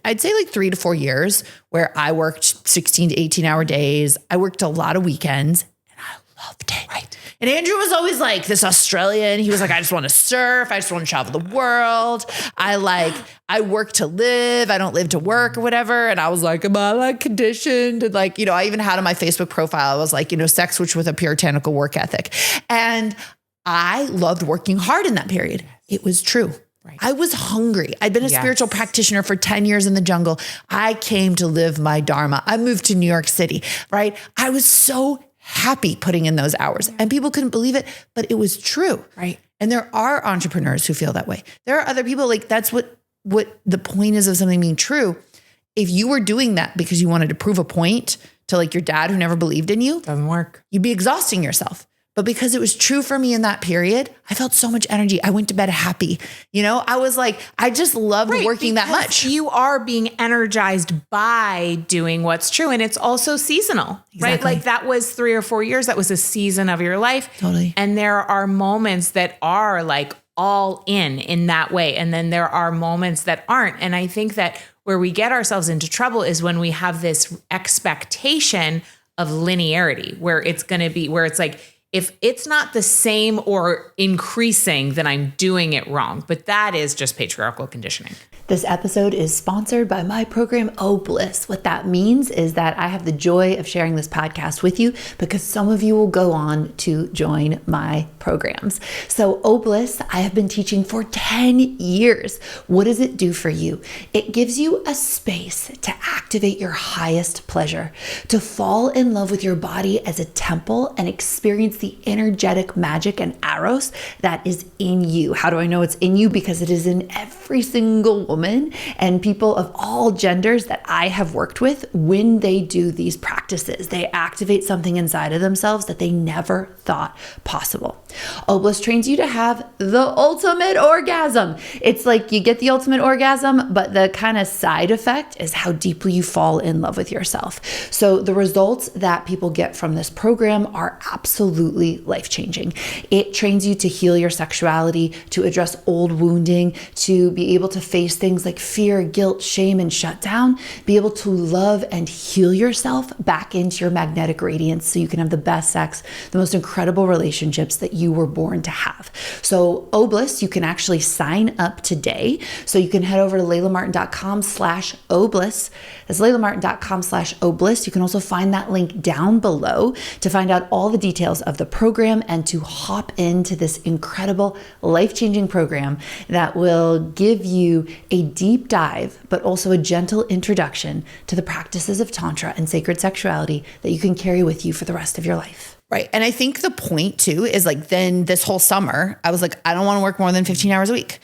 I'd say like 3 to 4 years where I worked 16 to 18 hour days. I worked a lot of weekends and I loved it. Right. And Andrew was always like this Australian. He was like, I just want to surf. I just want to travel the world. I work to live. I don't live to work or whatever. And I was like, am I like conditioned? And like, you know, I even had on my Facebook profile, I was like, you know, sex switch with a puritanical work ethic. And I loved working hard in that period. It was true. Right. I was hungry. I'd been a spiritual practitioner for 10 years in the jungle. I came to live my dharma. I moved to New York City, right? I was so happy putting in those hours and people couldn't believe it, but it was true. Right. And there are entrepreneurs who feel that way. There are other people, like that's what the point is of something being true. If you were doing that because you wanted to prove a point to like your dad who never believed in you, doesn't work. You'd be exhausting yourself. But because it was true for me in that period, I felt so much energy. I went to bed happy. You know, I was like, I just loved working that much. You are being energized by doing what's true. And it's also seasonal, right? Like that was 3 or 4 years. That was a season of your life. Totally. And there are moments that are like all in that way. And then there are moments that aren't. And I think that where we get ourselves into trouble is when we have this expectation of linearity, where it's going to be, where it's like, if it's not the same or increasing, then I'm doing it wrong. But that is just patriarchal conditioning. This episode is sponsored by my program, Obliss. What that means is that I have the joy of sharing this podcast with you because some of you will go on to join my programs. So Obliss, I have been teaching for 10 years. What does it do for you? It gives you a space to activate your highest pleasure, to fall in love with your body as a temple and experience the energetic magic and eros that is in you. How do I know it's in you? Because it is in every single woman and people of all genders that I have worked with. When they do these practices, they activate something inside of themselves that they never thought possible. Obliss trains you to have the ultimate orgasm. It's like you get the ultimate orgasm, but the kind of side effect is how deeply you fall in love with yourself. So the results that people get from this program are absolutely absolutely life-changing. It trains you to heal your sexuality, to address old wounding, to be able to face things like fear, guilt, shame, and shut down, be able to love and heal yourself back into your magnetic radiance so you can have the best sex, the most incredible relationships that you were born to have. So Obliss, you can actually sign up today. So you can head over to laylamartin.com/Obliss. That's laylamartin.com/Obliss. You can also find that link down below to find out all the details of the program and to hop into this incredible life-changing program that will give you a deep dive, but also a gentle introduction to the practices of Tantra and sacred sexuality that you can carry with you for the rest of your life. Right. And I think the point too is like, then this whole summer, I was like, I don't want to work more than 15 hours a week.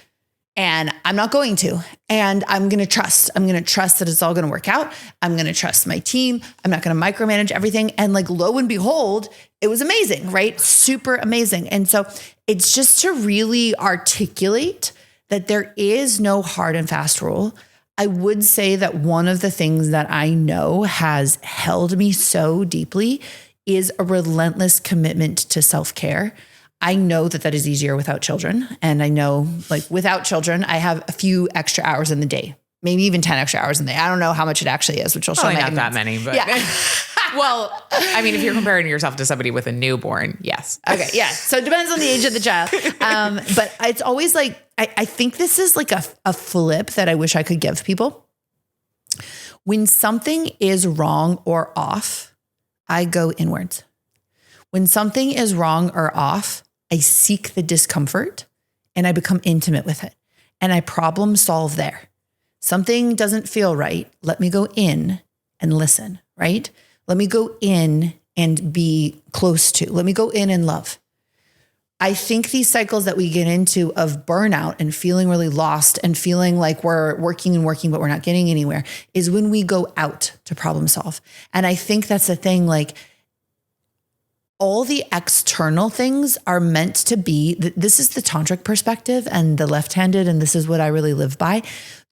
And I'm not going to. And I'm going to trust. I'm going to trust that it's all going to work out. I'm going to trust my team. I'm not going to micromanage everything. And like, lo and behold, it was amazing, right? Super amazing. And so it's just to really articulate that there is no hard and fast rule. I would say that one of the things that I know has held me so deeply is a relentless commitment to self-care. I know that that is easier without children. And I know like without children, I have a few extra hours in the day, maybe even 10 extra hours in the day. I don't know how much it actually is, which will show Probably my not ignorance. that many, but yeah. well, I mean, if you're comparing yourself to somebody with a newborn, yes. Okay. Yeah. So it depends on the age of the child. But it's always like, I think this is like a flip that I wish I could give people. When something is wrong or off, I go inwards. When something is wrong or off, I seek the discomfort and I become intimate with it and I problem solve there. Something doesn't feel right. Let me go in and listen, right? Let me go in and be close to. Let me go in and love. I think these cycles that we get into of burnout and feeling really lost and feeling like we're working and working, but we're not getting anywhere is when we go out to problem solve. And I think that's the thing, like all the external things are meant to be, this is the tantric perspective and the left-handed, and this is what I really live by.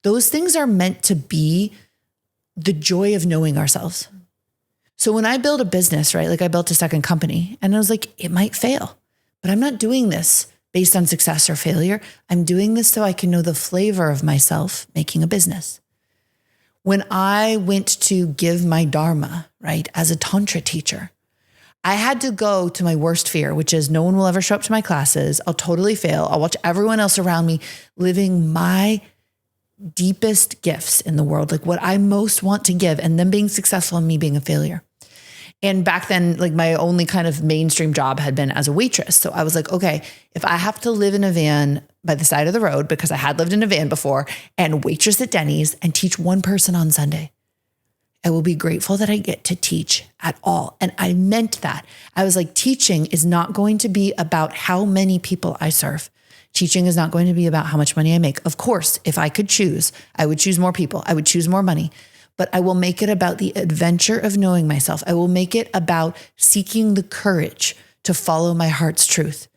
Those things are meant to be the joy of knowing ourselves. So when I build a business, right, like I built a second company and I was like, it might fail. But I'm not doing this based on success or failure. I'm doing this so I can know the flavor of myself making a business. When I went to give my dharma, right, as a Tantra teacher, I had to go to my worst fear, which is no one will ever show up to my classes. I'll totally fail. I'll watch everyone else around me living my deepest gifts in the world, like what I most want to give, and them being successful and me being a failure. And back then, like my only kind of mainstream job had been as a waitress. So I was like, okay, if I have to live in a van by the side of the road, because I had lived in a van before, and waitress at Denny's and teach one person on Sunday, I will be grateful that I get to teach at all. And I meant that. I was like, teaching is not going to be about how many people I serve. Teaching is not going to be about how much money I make. Of course, if I could choose, I would choose more people. I would choose more money. But I will make it about the adventure of knowing myself. I will make it about seeking the courage to follow my heart's truth.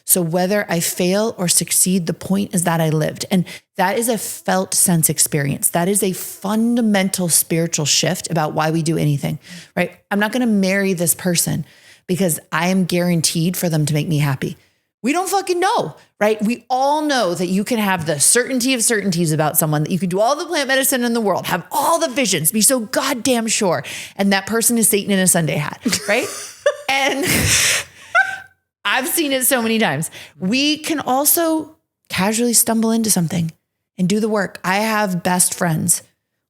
So whether I fail or succeed, the point is that I lived. And that is a felt sense experience. That is a fundamental spiritual shift about why we do anything, right? I'm not going to marry this person because I am guaranteed for them to make me happy. We don't fucking know, right? We all know that you can have the certainty of certainties about someone, that you can do all the plant medicine in the world, have all the visions, be so goddamn sure. And that person is Satan in a Sunday hat, right? And I've seen it so many times. We can also casually stumble into something and do the work. I have best friends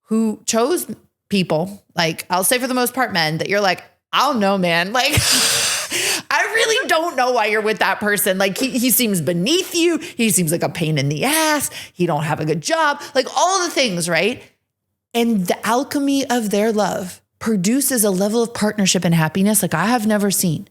who chose people, like I'll say for the most part men, that you're like, I don't know, man. Like, I really don't know why you're with that person. Like he seems beneath you. He seems like a pain in the ass. He don't have a good job, like all the things, right? And the alchemy of their love produces a level of partnership and happiness like I have never seen.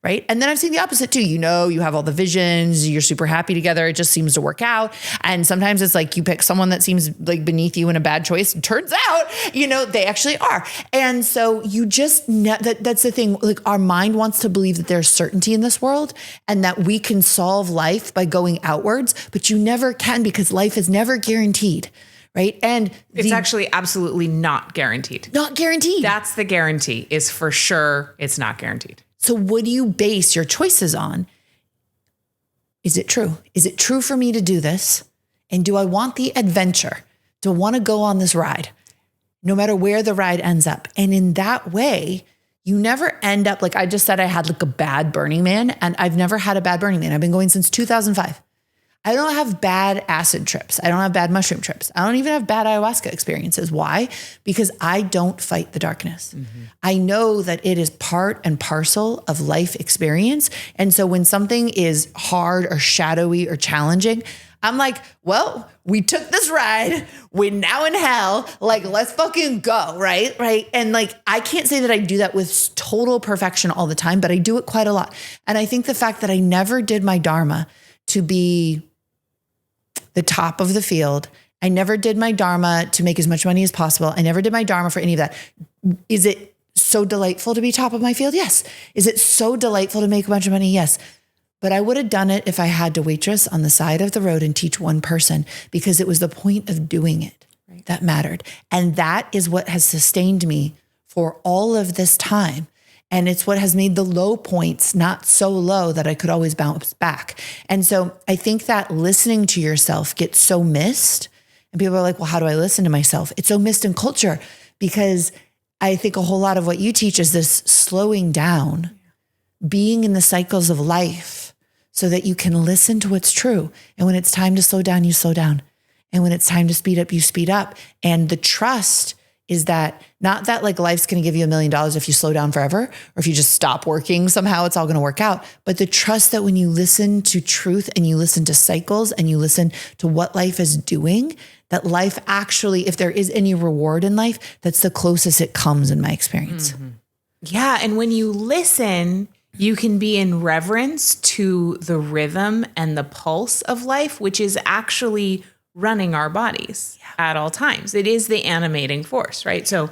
Right. And then I've seen the opposite too. You know, you have all the visions, you're super happy together. It just seems to work out. And sometimes it's like you pick someone that seems like beneath you in a bad choice. It turns out, you know, they actually are. And so you just, that's the thing. Like our mind wants to believe that there's certainty in this world and that we can solve life by going outwards, but you never can because life is never guaranteed. Right. And it's actually absolutely not guaranteed. Not guaranteed. That's the guarantee is for sure. It's not guaranteed. So what do you base your choices on? Is it true? Is it true for me to do this? And do I want the adventure? Do I want to go on this ride? No matter where the ride ends up. And in that way, you never end up, like I just said, I had like a bad Burning Man, and I've never had a bad Burning Man. I've been going since 2005. I don't have bad acid trips. I don't have bad mushroom trips. I don't even have bad ayahuasca experiences. Why? Because I don't fight the darkness. I know that it is part and parcel of life experience. And so when something is hard or shadowy or challenging, I'm like, well, we took this ride. We're now in hell. Like, let's fucking go. Right. Right. And like, I can't say that I do that with total perfection all the time, but I do it quite a lot. And I think the fact that I never did my dharma to be the top of the field, I never did my dharma to make as much money as possible. I never did my dharma for any of that. Is it so delightful to be top of my field? Yes. Is it so delightful to make a bunch of money? Yes. But I would have done it if I had to waitress on the side of the road and teach one person, because it was the point of doing it that mattered. And that is what has sustained me for all of this time. And it's what has made the low points not so low that I could always bounce back. And so I think that listening to yourself gets so missed. And people are like, well, how do I listen to myself? It's so missed in culture, because I think a whole lot of what you teach is this slowing down, being in the cycles of life so that you can listen to what's true. And when it's time to slow down, you slow down. And when it's time to speed up, you speed up. And the trust is that not that like life's going to give you $1 million if you slow down forever, or if you just stop working, somehow it's all going to work out. But the trust that when you listen to truth and you listen to cycles and you listen to what life is doing, that life actually, if there is any reward in life, that's the closest it comes in my experience. Yeah. And when you listen, you can be in reverence to the rhythm and the pulse of life, which is actually running our bodies at all times. It is the animating force, right? So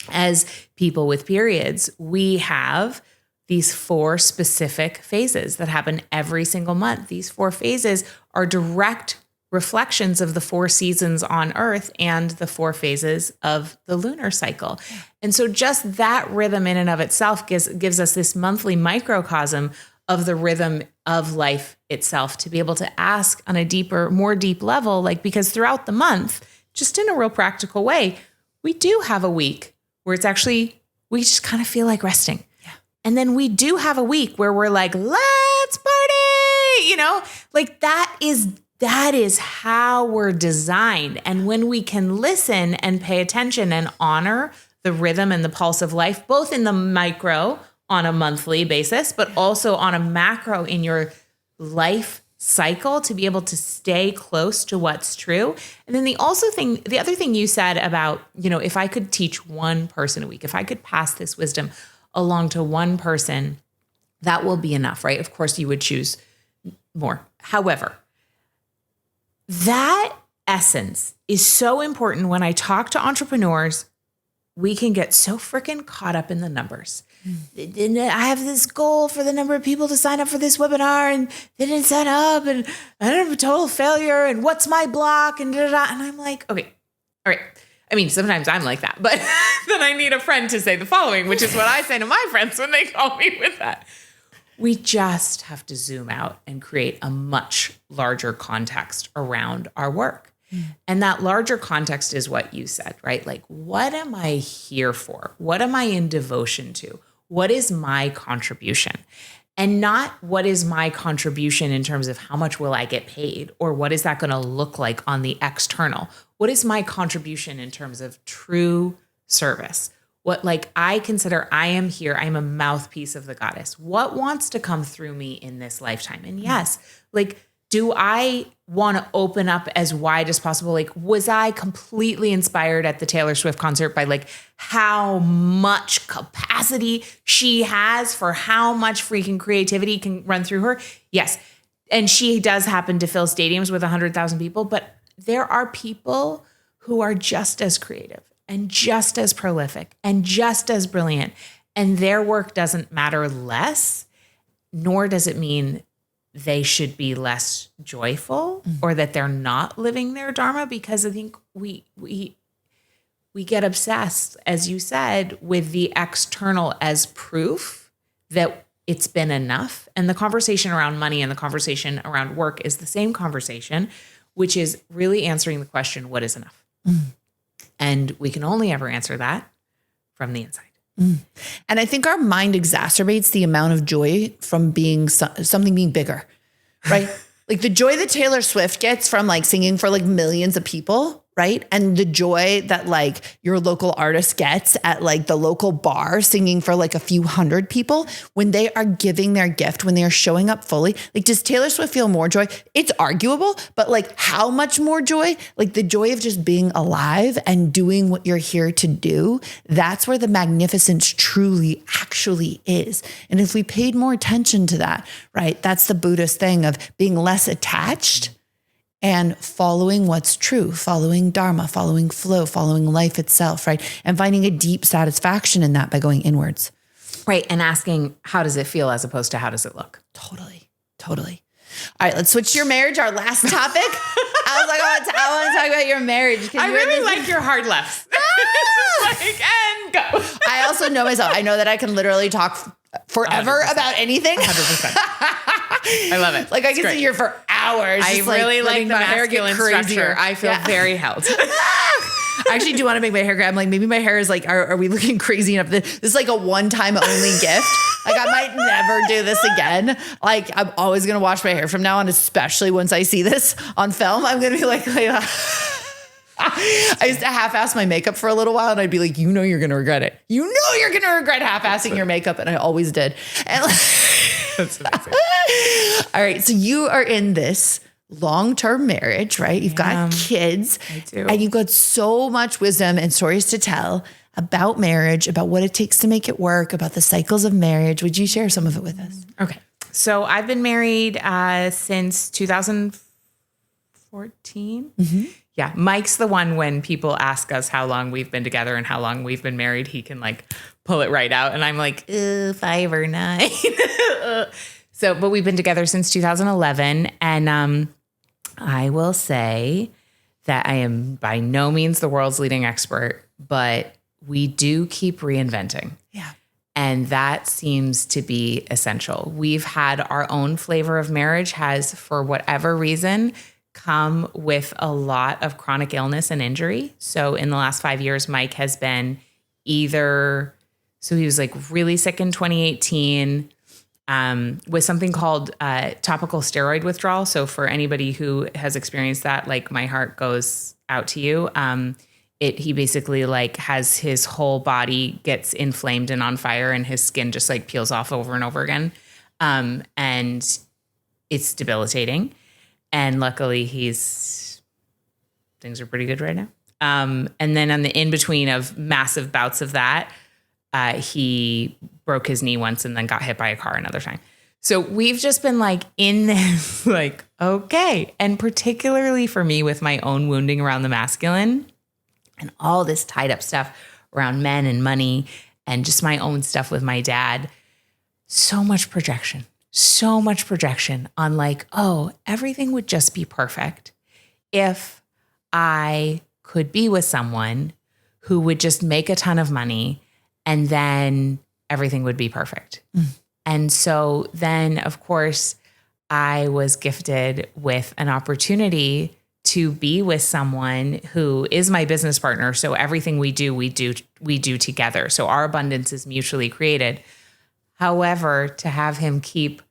as people with periods, we have these 4 specific phases that happen every single month. These 4 phases are direct reflections of the 4 seasons on Earth and the 4 phases of the lunar cycle. And so just that rhythm in and of itself gives us this monthly microcosm of the rhythm of life itself, to be able to ask on a deeper, more deep level, like, because throughout the month, just in a real practical way, we do have a week where it's actually, we just kind of feel like resting. Yeah. And then we do have a week where we're like, let's party, you know, like that is how we're designed. And when we can listen and pay attention and honor the rhythm and the pulse of life, both in the micro on a monthly basis, but also on a macro in your life cycle, to be able to stay close to what's true. And then the other thing you said about, you know, if I could teach one person a week, if I could pass this wisdom along to one person, that will be enough, right? Of course, you would choose more. However, that essence is so important. When I talk to entrepreneurs, we can get so freaking caught up in the numbers. And I have this goal for the number of people to sign up for this webinar, and they didn't sign up, and I have a total failure, and what's my block, and da-da-da. And I'm like, okay, all right. I mean, sometimes I'm like that, but then I need a friend to say the following, which is what I say to my friends when they call me with that. We just have to zoom out and create a much larger context around our work. And that larger context is what you said, right? Like, what am I here for? What am I in devotion to? What is my contribution? And not what is my contribution in terms of how much will I get paid, or what is that going to look like on the external? What is my contribution in terms of true service? What, like, I consider I am here, I'm a mouthpiece of the goddess. What wants to come through me in this lifetime? And yes, like, do I want to open up as wide as possible? Like, was I completely inspired at the Taylor Swift concert by like how much capacity she has for how much freaking creativity can run through her? Yes. And she does happen to fill stadiums with 100,000 people, but there are people who are just as creative and just as prolific and just as brilliant. And their work doesn't matter less, nor does it mean they should be less joyful or that they're not living their dharma, because I think we get obsessed, as you said, with the external as proof that it's been enough. And the conversation around money and the conversation around work is the same conversation, which is really answering the question, what is enough? And we can only ever answer that from the inside. And I think our mind exacerbates the amount of joy from being something being bigger, right? Like the joy that Taylor Swift gets from like singing for like millions of people, right? And the joy that like your local artist gets at like the local bar singing for like a few hundred people when they are giving their gift, when they are showing up fully. Like, does Taylor Swift feel more joy? It's arguable, but like how much more joy? Like the joy of just being alive and doing what you're here to do. That's where the magnificence truly actually is. And if we paid more attention to that, right? That's the Buddhist thing of being less attached and following what's true, following dharma, following flow, following life itself, right? And finding a deep satisfaction in that by going inwards. Right. And asking, how does it feel as opposed to how does it look? Totally. All right, let's switch to your marriage, our last topic. I was like, I want to talk about your marriage. I really like your hard lefts. And go. I also know myself. I know that I can literally talk forever 100%. About anything. 100%. I love it. Like I can sit here for hours. I really like the my hair get masculine crazier. structure. I feel very held. I actually do want to make my hair gray. I'm like, maybe my hair is like, are we looking crazy enough? This is like a one-time only gift. Like I might never do this again. Like I'm always going to wash my hair from now on, especially once I see this on film. I'm going to be like, Layla. I used to half-ass my makeup for a little while and I'd be like, you know, you're going to regret it. You know, you're going to regret half-assing your makeup. And I always did. And like, That's amazing. All right. So you are in this long-term marriage, right? You've got kids. I do. And you've got so much wisdom and stories to tell about marriage, about what it takes to make it work, about the cycles of marriage. Would you share some of it with us? Okay. So I've been married since 2014. Yeah. Mike's the one when people ask us how long we've been together and how long we've been married, he can like pull it right out. And I'm like, 5 or 9. But we've been together since 2011. And I will say that I am by no means the world's leading expert, but we do keep reinventing. Yeah. And that seems to be essential. We've had our own flavor of marriage has, for whatever reason, come with a lot of chronic illness and injury. So in the last 5 years, Mike has been so he was like really sick in 2018 with something called topical steroid withdrawal. So for anybody who has experienced that, like my heart goes out to you. He basically like has his whole body gets inflamed and on fire and his skin just like peels off over and over again. And it's debilitating. And luckily things are pretty good right now. And then on the in-between of massive bouts of that, he broke his knee once and then got hit by a car another time. So we've just been like in this, like, okay. And particularly for me with my own wounding around the masculine and all this tied up stuff around men and money and just my own stuff with my dad, so much projection on like, oh, everything would just be perfect if I could be with someone who would just make a ton of money and then everything would be perfect. And so then, of course, I was gifted with an opportunity to be with someone who is my business partner. So everything we do together. So our abundance is mutually created. However, to have him keep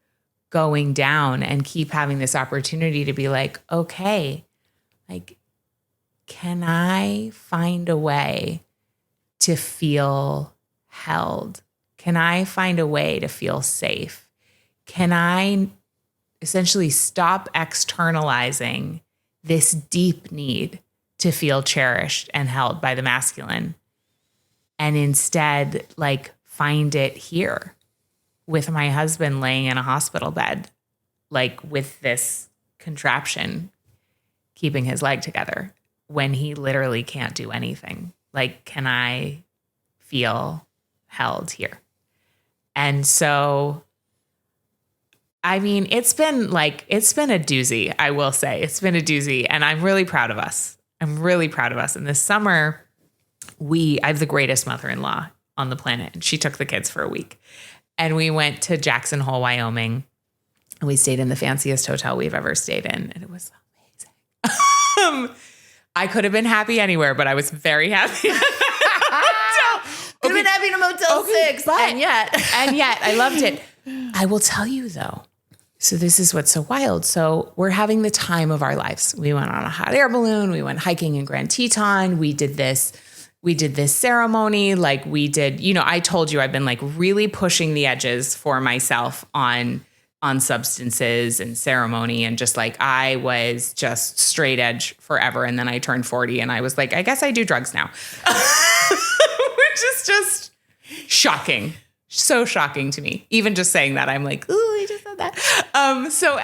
going down and keep having this opportunity to be like, okay, like, can I find a way to feel held? Can I find a way to feel safe? Can I essentially stop externalizing this deep need to feel cherished and held by the masculine and instead like find it here with my husband laying in a hospital bed, like with this contraption keeping his leg together when he literally can't do anything? Like, can I feel held here? And so, I mean, it's been a doozy, I will say. It's been a doozy, and I'm really proud of us. And this summer, I have the greatest mother-in-law on the planet, and she took the kids for a week. and we went to Jackson Hole, Wyoming, and we stayed in the fanciest hotel we've ever stayed in. And it was amazing. I could have been happy anywhere, but I was very happy. Could have been happy in a Motel 6, and yet I loved it. I will tell you though. So this is what's so wild. So we're having the time of our lives. We went on a hot air balloon. We went hiking in Grand Teton. We did this ceremony. Like we did, I told you I've been like really pushing the edges for myself on substances and ceremony. And just like, I was just straight edge forever. And then I turned 40 and I was like, I guess I do drugs now, which is just shocking. So shocking to me. Even just saying that, I'm like, ooh, I just said that. So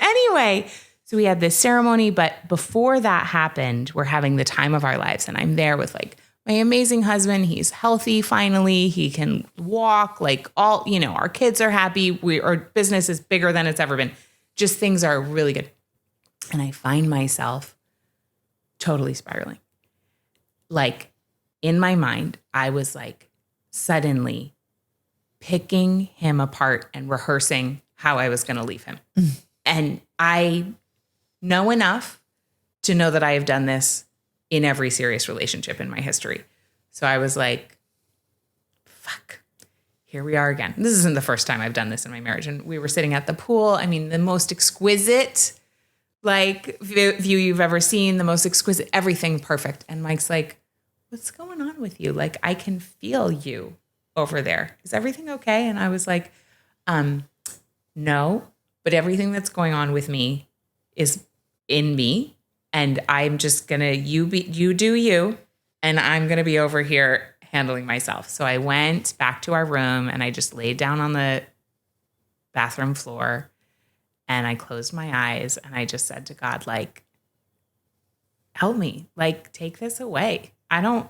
anyway, so we had this ceremony, but before that happened, we're having the time of our lives. And I'm there with like my amazing husband. He's healthy. Finally, he can walk, like all, our kids are happy. Our business is bigger than it's ever been. Just things are really good. And I find myself totally spiraling. Like in my mind, I was like suddenly picking him apart and rehearsing how I was going to leave him. And I know enough to know that I have done this in every serious relationship in my history. So I was like, fuck, here we are again. This isn't the first time I've done this in my marriage. And we were sitting at the pool. I mean, the most exquisite like view you've ever seen, the most exquisite, everything perfect. And Mike's like, what's going on with you? Like, I can feel you over there. Is everything okay? And I was like, no, but everything that's going on with me is in me. And I'm just gonna, you do you, and I'm gonna be over here handling myself. So I went back to our room and I just laid down on the bathroom floor and I closed my eyes and I just said to God, like, help me, like, take this away. I don't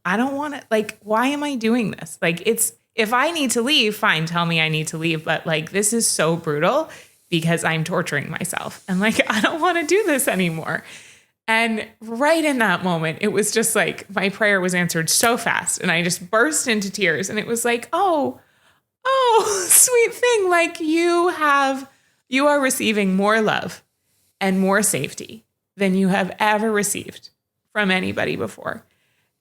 want to, like, why am I doing this? Like, if I need to leave, fine, tell me I need to leave. But like, this is so brutal because I'm torturing myself. And like, I don't want to do this anymore. And right in that moment, it was just like, my prayer was answered so fast. And I just burst into tears. And it was like, oh, sweet thing. Like you are receiving more love and more safety than you have ever received from anybody before.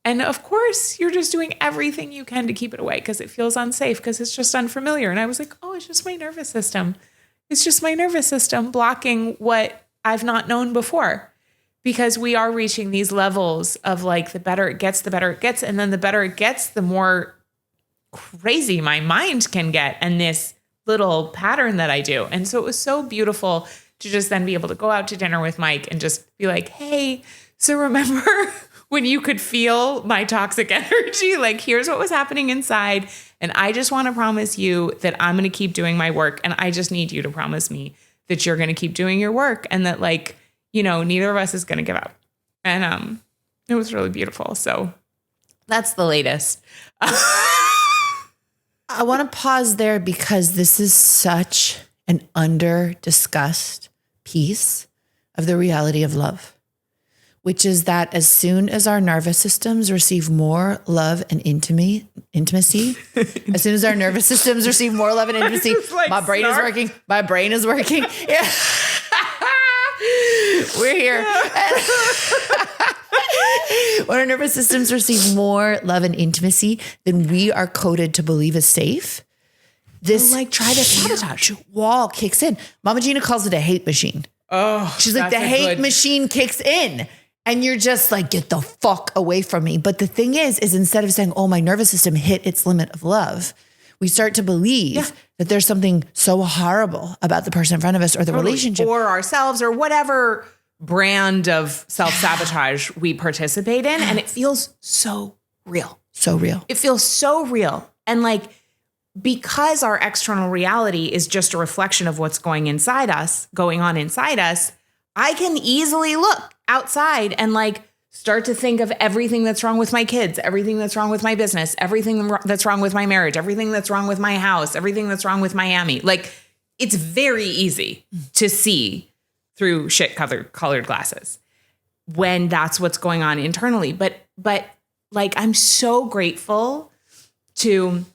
And of course, you're just doing everything you can to keep it away because it feels unsafe, because it's just unfamiliar. And I was like, oh, it's just my nervous system. It's just my nervous system blocking what I've not known before. Because we are reaching these levels of like, the better it gets, the better it gets. And then the better it gets, the more crazy my mind can get. And this little pattern that I do. And so it was so beautiful to just then be able to go out to dinner with Mike and just be like, hey, so remember when you could feel my toxic energy? Like, here's what was happening inside. And I just want to promise you that I'm going to keep doing my work. And I just need you to promise me that you're going to keep doing your work and that, like, you know, neither of us is going to give up. And it was really beautiful. So that's the latest. I want to pause there because this is such an under-discussed piece of the reality of love, which is that as soon as our nervous systems receive more love and intimacy, as soon as our nervous systems receive more love and intimacy, like my brain is working. My brain is working. Yeah. We're here. When our nervous systems receive more love and intimacy than we are coded to believe is safe, this like try to sabotage wall kicks in. Mama Gina calls it a hate machine. Oh, she's like, the hate machine kicks in. And you're just like, get the fuck away from me. But the thing is instead of saying, oh, my nervous system hit its limit of love, we start to believe that there's something so horrible about the person in front of us or the relationship. Or ourselves or whatever brand of self-sabotage we participate in. And it feels so real. So real. It feels so real. And like, because our external reality is just a reflection of what's going on inside us, I can easily look outside and like start to think of everything that's wrong with my kids, everything that's wrong with my business, everything that's wrong with my marriage, everything that's wrong with my house, everything that's wrong with Miami. Like, it's very easy to see through shit-colored glasses when that's what's going on internally. But like, I'm so grateful to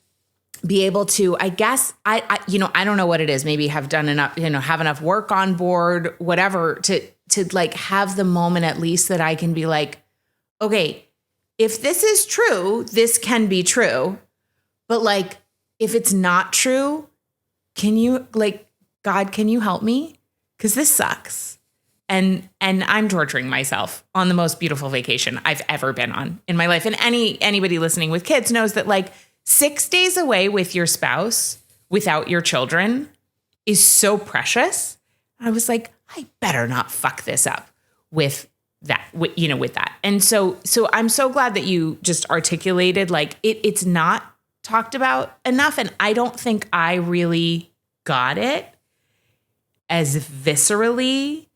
be able to, I guess, I don't know what it is, maybe have done enough, have enough work on board, whatever, to like have the moment at least that I can be like, okay, if this is true, this can be true. But like, if it's not true, can you, like, God, can you help me? Because this sucks. And I'm torturing myself on the most beautiful vacation I've ever been on in my life. And anybody listening with kids knows that like 6 days away with your spouse without your children is so precious. I was like, I better not fuck this up with that, with that. And so I'm so glad that you just articulated like it's not talked about enough. And I don't think I really got it as viscerally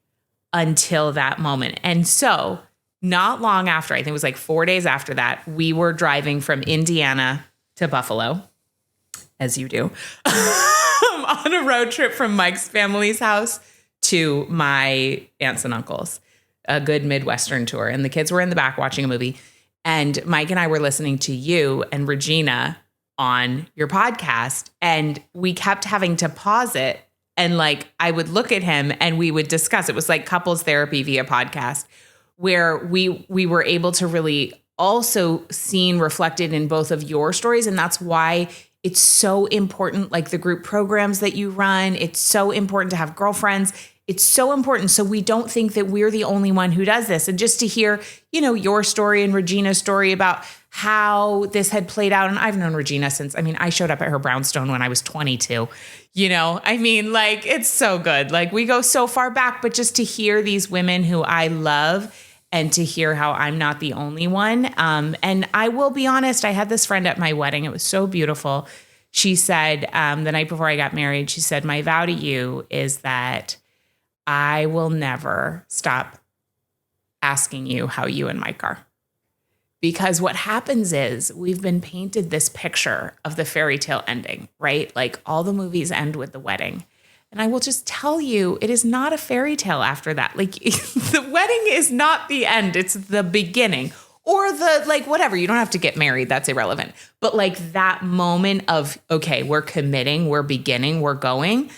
until that moment. And so not long after, I think it was like 4 days after that, we were driving from Indiana to Buffalo, as you do, on a road trip from Mike's family's house to my aunts and uncles, a good Midwestern tour. And the kids were in the back watching a movie. And Mike and I were listening to you and Regina on your podcast. And we kept having to pause it. And like, I would look at him and we would discuss. It was like couples therapy via podcast, where we were able to really also seen reflected in both of your stories. And that's why it's so important, like the group programs that you run. It's so important to have girlfriends. It's so important. So we don't think that we're the only one who does this. And just to hear, your story and Regina's story about how this had played out. And I've known Regina since, I showed up at her brownstone when I was 22, like, it's so good. Like we go so far back, but just to hear these women who I love and to hear how I'm not the only one. And I will be honest, I had this friend at my wedding. It was so beautiful. She said, the night before I got married, she said, my vow to you is that I will never stop asking you how you and Mike are. Because what happens is we've been painted this picture of the fairy tale ending, right? Like all the movies end with the wedding. And I will just tell you, it is not a fairy tale after that. Like the wedding is not the end. It's the beginning or the like, whatever. You don't have to get married. That's irrelevant. But like that moment of, okay, we're committing, we're beginning, we're going.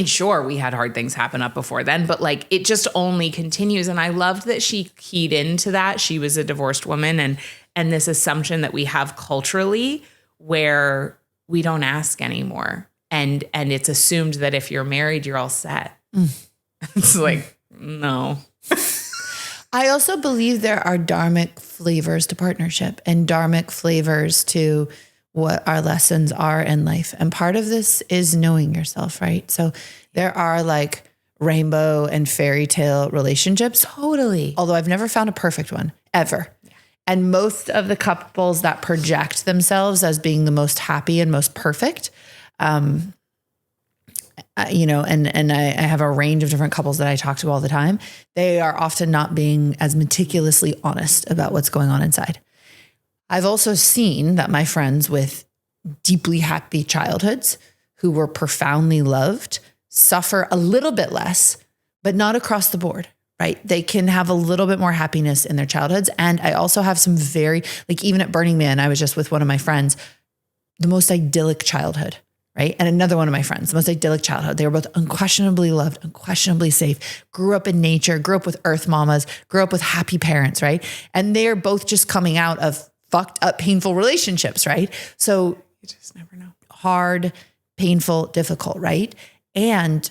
Sure, we had hard things happen up before then, but like it just only continues. And I loved that she keyed into that. She was a divorced woman and this assumption that we have culturally where we don't ask anymore. And it's assumed that if you're married, you're all set. It's like, no. I also believe there are dharmic flavors to partnership and dharmic flavors to what our lessons are in life. And part of this is knowing yourself, right? So there are like rainbow and fairy tale relationships. Totally. Although I've never found a perfect one, ever. Yeah. And most of the couples that project themselves as being the most happy and most perfect, and I have a range of different couples that I talk to all the time. They are often not being as meticulously honest about what's going on inside. I've also seen that my friends with deeply happy childhoods who were profoundly loved suffer a little bit less, but not across the board, right? They can have a little bit more happiness in their childhoods. And I also have some very, like even at Burning Man, I was just with one of my friends, the most idyllic childhood, right? And another one of my friends, the most idyllic childhood. They were both unquestionably loved, unquestionably safe, grew up in nature, grew up with earth mamas, grew up with happy parents, right? And they're both just coming out of fucked up, painful relationships, right? So you just never know. Hard, painful, difficult, right? And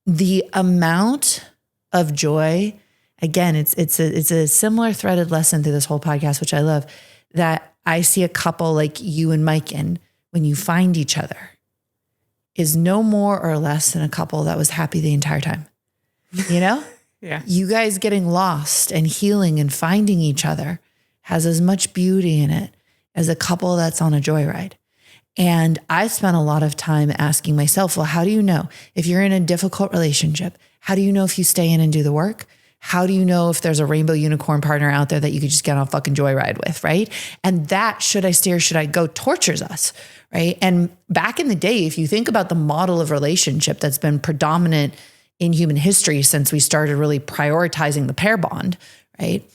the amount of joy, again, it's a similar threaded lesson through this whole podcast, which I love, that I see a couple like you and Mike in when you find each other is no more or less than a couple that was happy the entire time. Yeah. You guys getting lost and healing and finding each other has as much beauty in it as a couple that's on a joyride. And I spent a lot of time asking myself, well, how do you know if you're in a difficult relationship? How do you know if you stay in and do the work? How do you know if there's a rainbow unicorn partner out there that you could just get on a fucking joyride with, right? And that should I stay or should I go tortures us, right? And back in the day, if you think about the model of relationship that's been predominant in human history since we started really prioritizing the pair bond, right?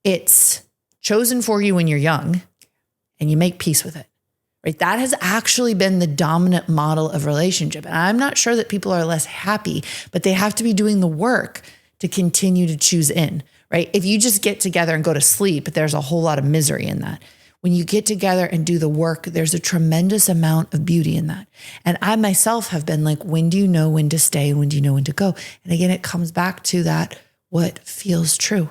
It's chosen for you when you're young and you make peace with it, right? That has actually been the dominant model of relationship. And I'm not sure that people are less happy, but they have to be doing the work to continue to choose in, right? If you just get together and go to sleep, there's a whole lot of misery in that. When you get together and do the work, there's a tremendous amount of beauty in that. And I myself have been like, when do you know when to stay and when do you know when to go? And again, it comes back to that, what feels true.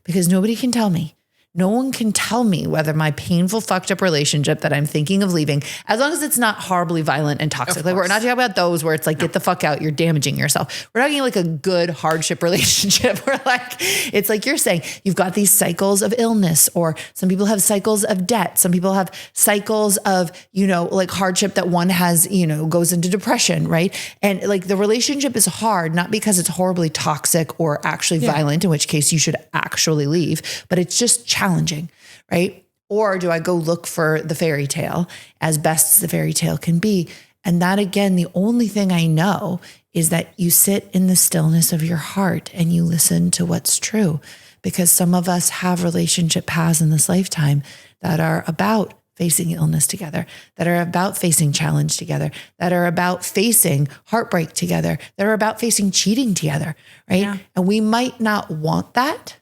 Because nobody can tell me. No one can tell me whether my painful, fucked up relationship that I'm thinking of leaving, as long as it's not horribly violent and toxic. Like, we're not talking about those where it's like, get the fuck out, you're damaging yourself. We're talking like a good hardship relationship where like, it's like you're saying, you've got these cycles of illness, or some people have cycles of debt. Some people have cycles of, like hardship that one has, goes into depression, right? And like the relationship is hard, not because it's horribly toxic or actually violent, in which case you should actually leave, but it's just challenging, right? Or do I go look for the fairy tale as best as the fairy tale can be? And that, again, the only thing I know is that you sit in the stillness of your heart and you listen to what's true, because some of us have relationship paths in this lifetime that are about facing illness together, that are about facing challenge together, that are about facing heartbreak together, that are about facing cheating together, right? Yeah. And we might not want that.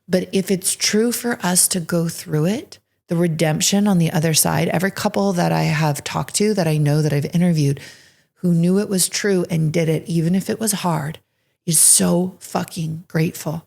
But if it's true for us to go through it, the redemption on the other side, every couple that I have talked to, that I know that I've interviewed, who knew it was true and did it, even if it was hard, is so fucking grateful.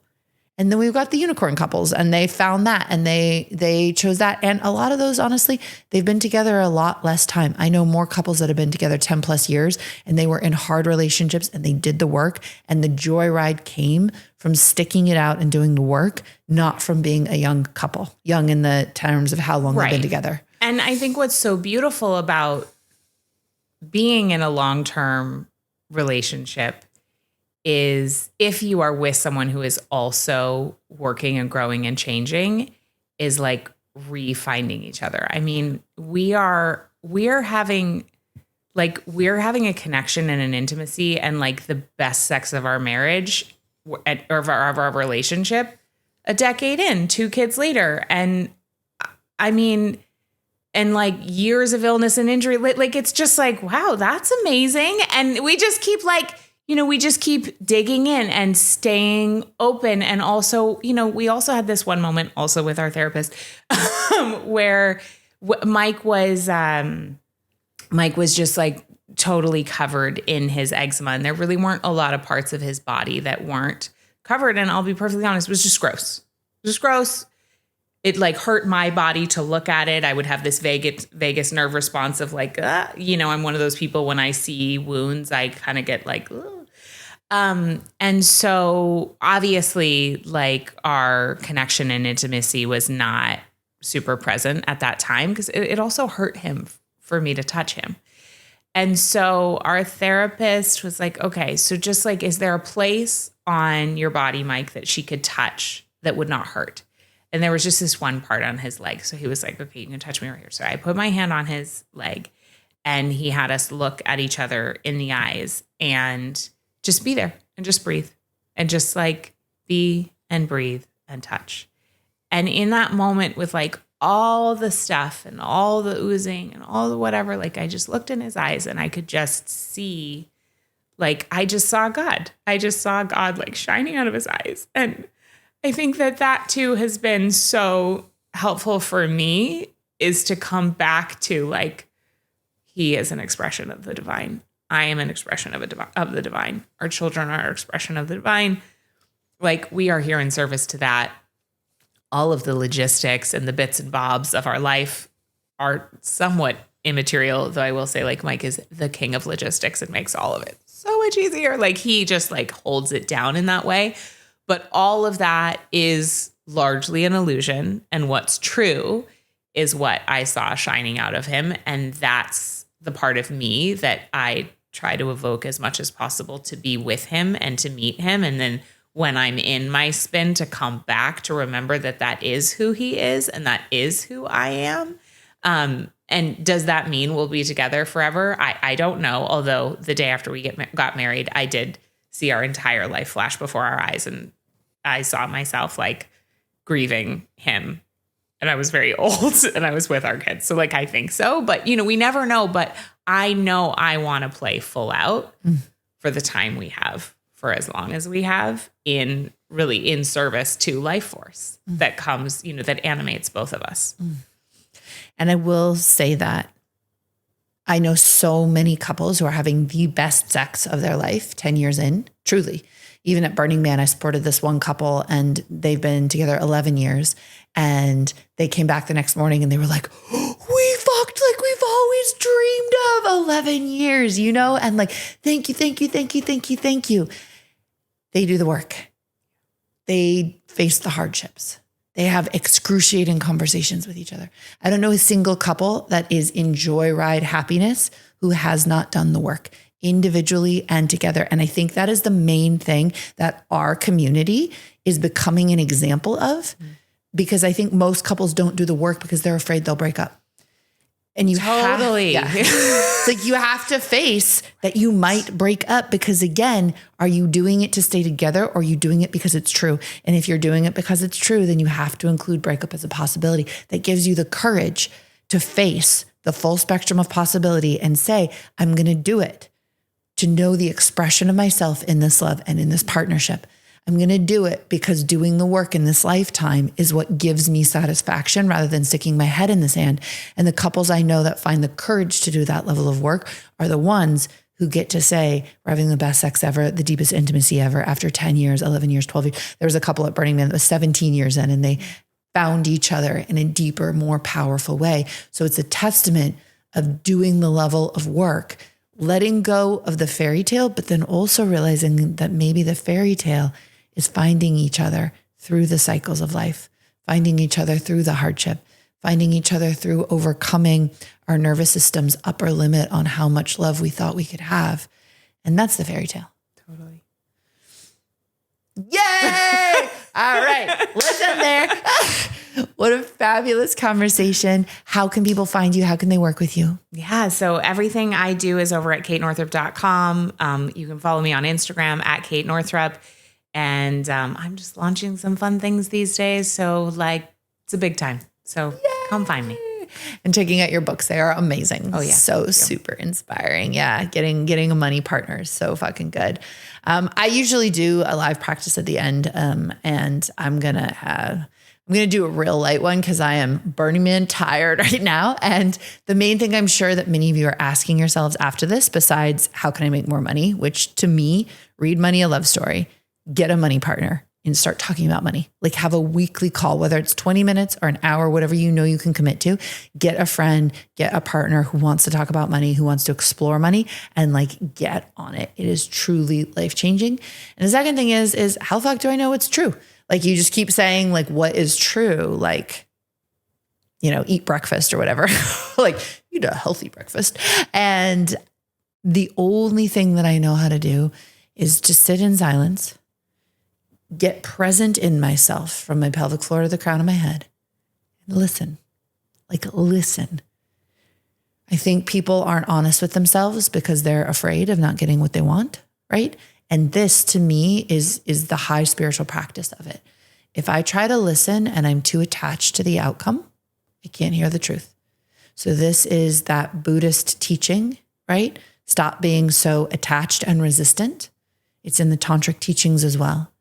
And then we've got the unicorn couples, and they found that and they chose that. And a lot of those, honestly, they've been together a lot less time. I know more couples that have been together 10 plus years, and they were in hard relationships and they did the work, and the joyride came from sticking it out and doing the work, not from being a young couple, young in the terms of how long they've been together. And I think what's so beautiful about being in a long-term relationship is, if you are with someone who is also working and growing and changing, is like refinding each other. I mean, we're having a connection and an intimacy and like the best sex of our marriage or of our relationship a decade in, 2 kids later. And I mean, and like years of illness and injury, like it's just like, wow, that's amazing. And we just keep we just keep digging in and staying open. And also, we also had this one moment also with our therapist where Mike was just like totally covered in his eczema. And there really weren't a lot of parts of his body that weren't covered. And I'll be perfectly honest, it was just gross. It was gross. It like hurt my body to look at it. I would have this vagus nerve response of like, I'm one of those people when I see wounds, I kind of get like, ugh. And so obviously like our connection and intimacy was not super present at that time, because it also hurt him for me to touch him. And so our therapist was like, okay, so just like, is there a place on your body, Mike, that she could touch that would not hurt? And there was just this one part on his leg. So he was like, okay, you can touch me right here. So I put my hand on his leg, and he had us look at each other in the eyes and just be there and just breathe and just like be and breathe and touch. And in that moment, with like all the stuff and all the oozing and all the whatever, like I just looked in his eyes and I could just see, like, I just saw God. I just saw God like shining out of his eyes. And I think that too has been so helpful for me, is to come back to like, he is an expression of the divine. I am an expression of the divine. Our children are an expression of the divine. Like, we are here in service to that. All of the logistics and the bits and bobs of our life are somewhat immaterial, though I will say, like, Mike is the king of logistics and makes all of it so much easier. Like, he just like holds it down in that way. But all of that is largely an illusion. And what's true is what I saw shining out of him. And that's the part of me that I try to evoke as much as possible, to be with him and to meet him. And then when I'm in my spin, to come back to remember that is who he is and that is who I am. And does that mean we'll be together forever? I don't know. Although the day after we got married, I did see our entire life flash before our eyes. And I saw myself like grieving him and I was very old and I was with our kids. So like, I think so, but you know, we never know, but I know I want to play full out for the time we have, for as long as we have, in service to life force that comes, you know, that animates both of us. And I will say that I know so many couples who are having the best sex of their life 10 years in, truly. Even at Burning Man, I supported this one couple and they've been together 11 years. And they came back the next morning and they were like, we fucked like we've always dreamed of 11 years, you know? And like, thank you, thank you, thank you, thank you, thank you. They do the work. They face the hardships. They have excruciating conversations with each other. I don't know a single couple that is in joyride happiness who has not done the work individually and together. And I think that is the main thing that our community is becoming an example of, because I think most couples don't do the work because they're afraid they'll break up. And you it's like you have to face that you might break up, because again, are you doing it to stay together, or are you doing it because it's true? And if you're doing it because it's true, then you have to include breakup as a possibility. That gives you the courage to face the full spectrum of possibility and say, I'm going to do it, to know the expression of myself in this love and in this partnership. I'm going to do it because doing the work in this lifetime is what gives me satisfaction, rather than sticking my head in the sand. And the couples I know that find the courage to do that level of work are the ones who get to say, we're having the best sex ever, the deepest intimacy ever, after 10 years, 11 years, 12 years. There was a couple at Burning Man that was 17 years in, and they found each other in a deeper, more powerful way. So it's a testament of doing the level of work, letting go of the fairy tale, but then also realizing that maybe the fairy tale is finding each other through the cycles of life, finding each other through the hardship, finding each other through overcoming our nervous system's upper limit on how much love we thought we could have. And that's the fairy tale. Totally. Yay! All right, listen there. What a fabulous conversation. How can people find you? How can they work with you? Yeah. So everything I do is over at katenorthrup.com. You can follow me on Instagram at Kate Northrup. And I'm just launching some fun things these days. So like, it's a big time. So come find me. And checking out your books. They are amazing. Oh yeah. So super inspiring. Yeah. Getting a money partner is so fucking good. I usually do a live practice at the end. And I'm going to do a real light one because I am Burning Man tired right now. And the main thing I'm sure that many of you are asking yourselves after this, besides how can I make more money, which to me, read Money, a Love Story, get a money partner and start talking about money. Like have a weekly call, whether it's 20 minutes or an hour, whatever you know you can commit to. Get a friend, get a partner who wants to talk about money, who wants to explore money, and like get on it. It is truly life-changing. And the second thing is how the fuck do I know it's true? Like you just keep saying like, what is true? Like, you know, eat breakfast or whatever, like eat a healthy breakfast. And the only thing that I know how to do is just sit in silence, get present in myself from my pelvic floor to the crown of my head, and listen. Like listen. I think people aren't honest with themselves because they're afraid of not getting what they want, right? And this to me is the high spiritual practice of it. If I try to listen and I'm too attached to the outcome, I can't hear the truth. So this is that Buddhist teaching, right? Stop being so attached and resistant. It's in the tantric teachings as well.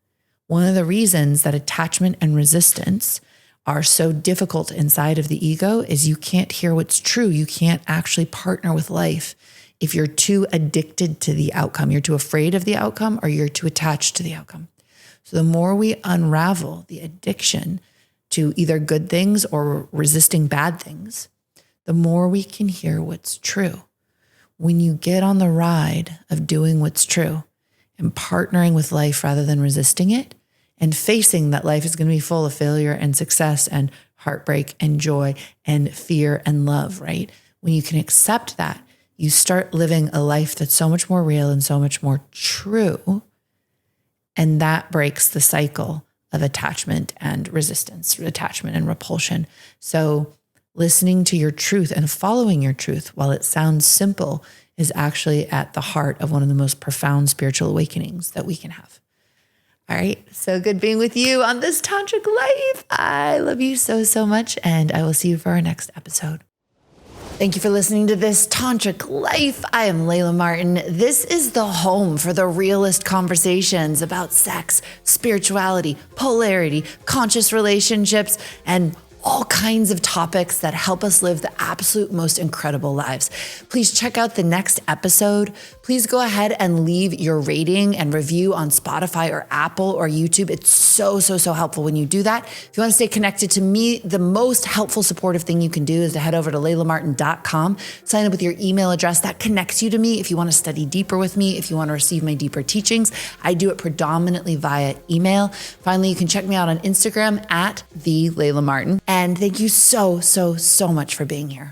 One of the reasons that attachment and resistance are so difficult inside of the ego is you can't hear what's true. You can't actually partner with life if you're too addicted to the outcome. You're too afraid of the outcome, or you're too attached to the outcome. So the more we unravel the addiction to either good things or resisting bad things, the more we can hear what's true. When you get on the ride of doing what's true and partnering with life rather than resisting it, and facing that life is going to be full of failure and success and heartbreak and joy and fear and love, right? When you can accept that, you start living a life that's so much more real and so much more true. And that breaks the cycle of attachment and resistance, attachment and repulsion. So listening to your truth and following your truth, while it sounds simple, is actually at the heart of one of the most profound spiritual awakenings that we can have. All right. So good being with you on this Tantric Life. I love you so, so much. And I will see you for our next episode. Thank you for listening to This Tantric Life. I am Layla Martin. This is the home for the realist conversations about sex, spirituality, polarity, conscious relationships, and all kinds of topics that help us live the absolute most incredible lives. Please check out the next episode. Please go ahead and leave your rating and review on Spotify or Apple or YouTube. It's so, so, so helpful when you do that. If you want to stay connected to me, the most helpful supportive thing you can do is to head over to laylamartin.com, sign up with your email address. That connects you to me if you want to study deeper with me, if you want to receive my deeper teachings. I do it predominantly via email. Finally, you can check me out on Instagram at @the Layla Martin. And thank you so, so, so much for being here.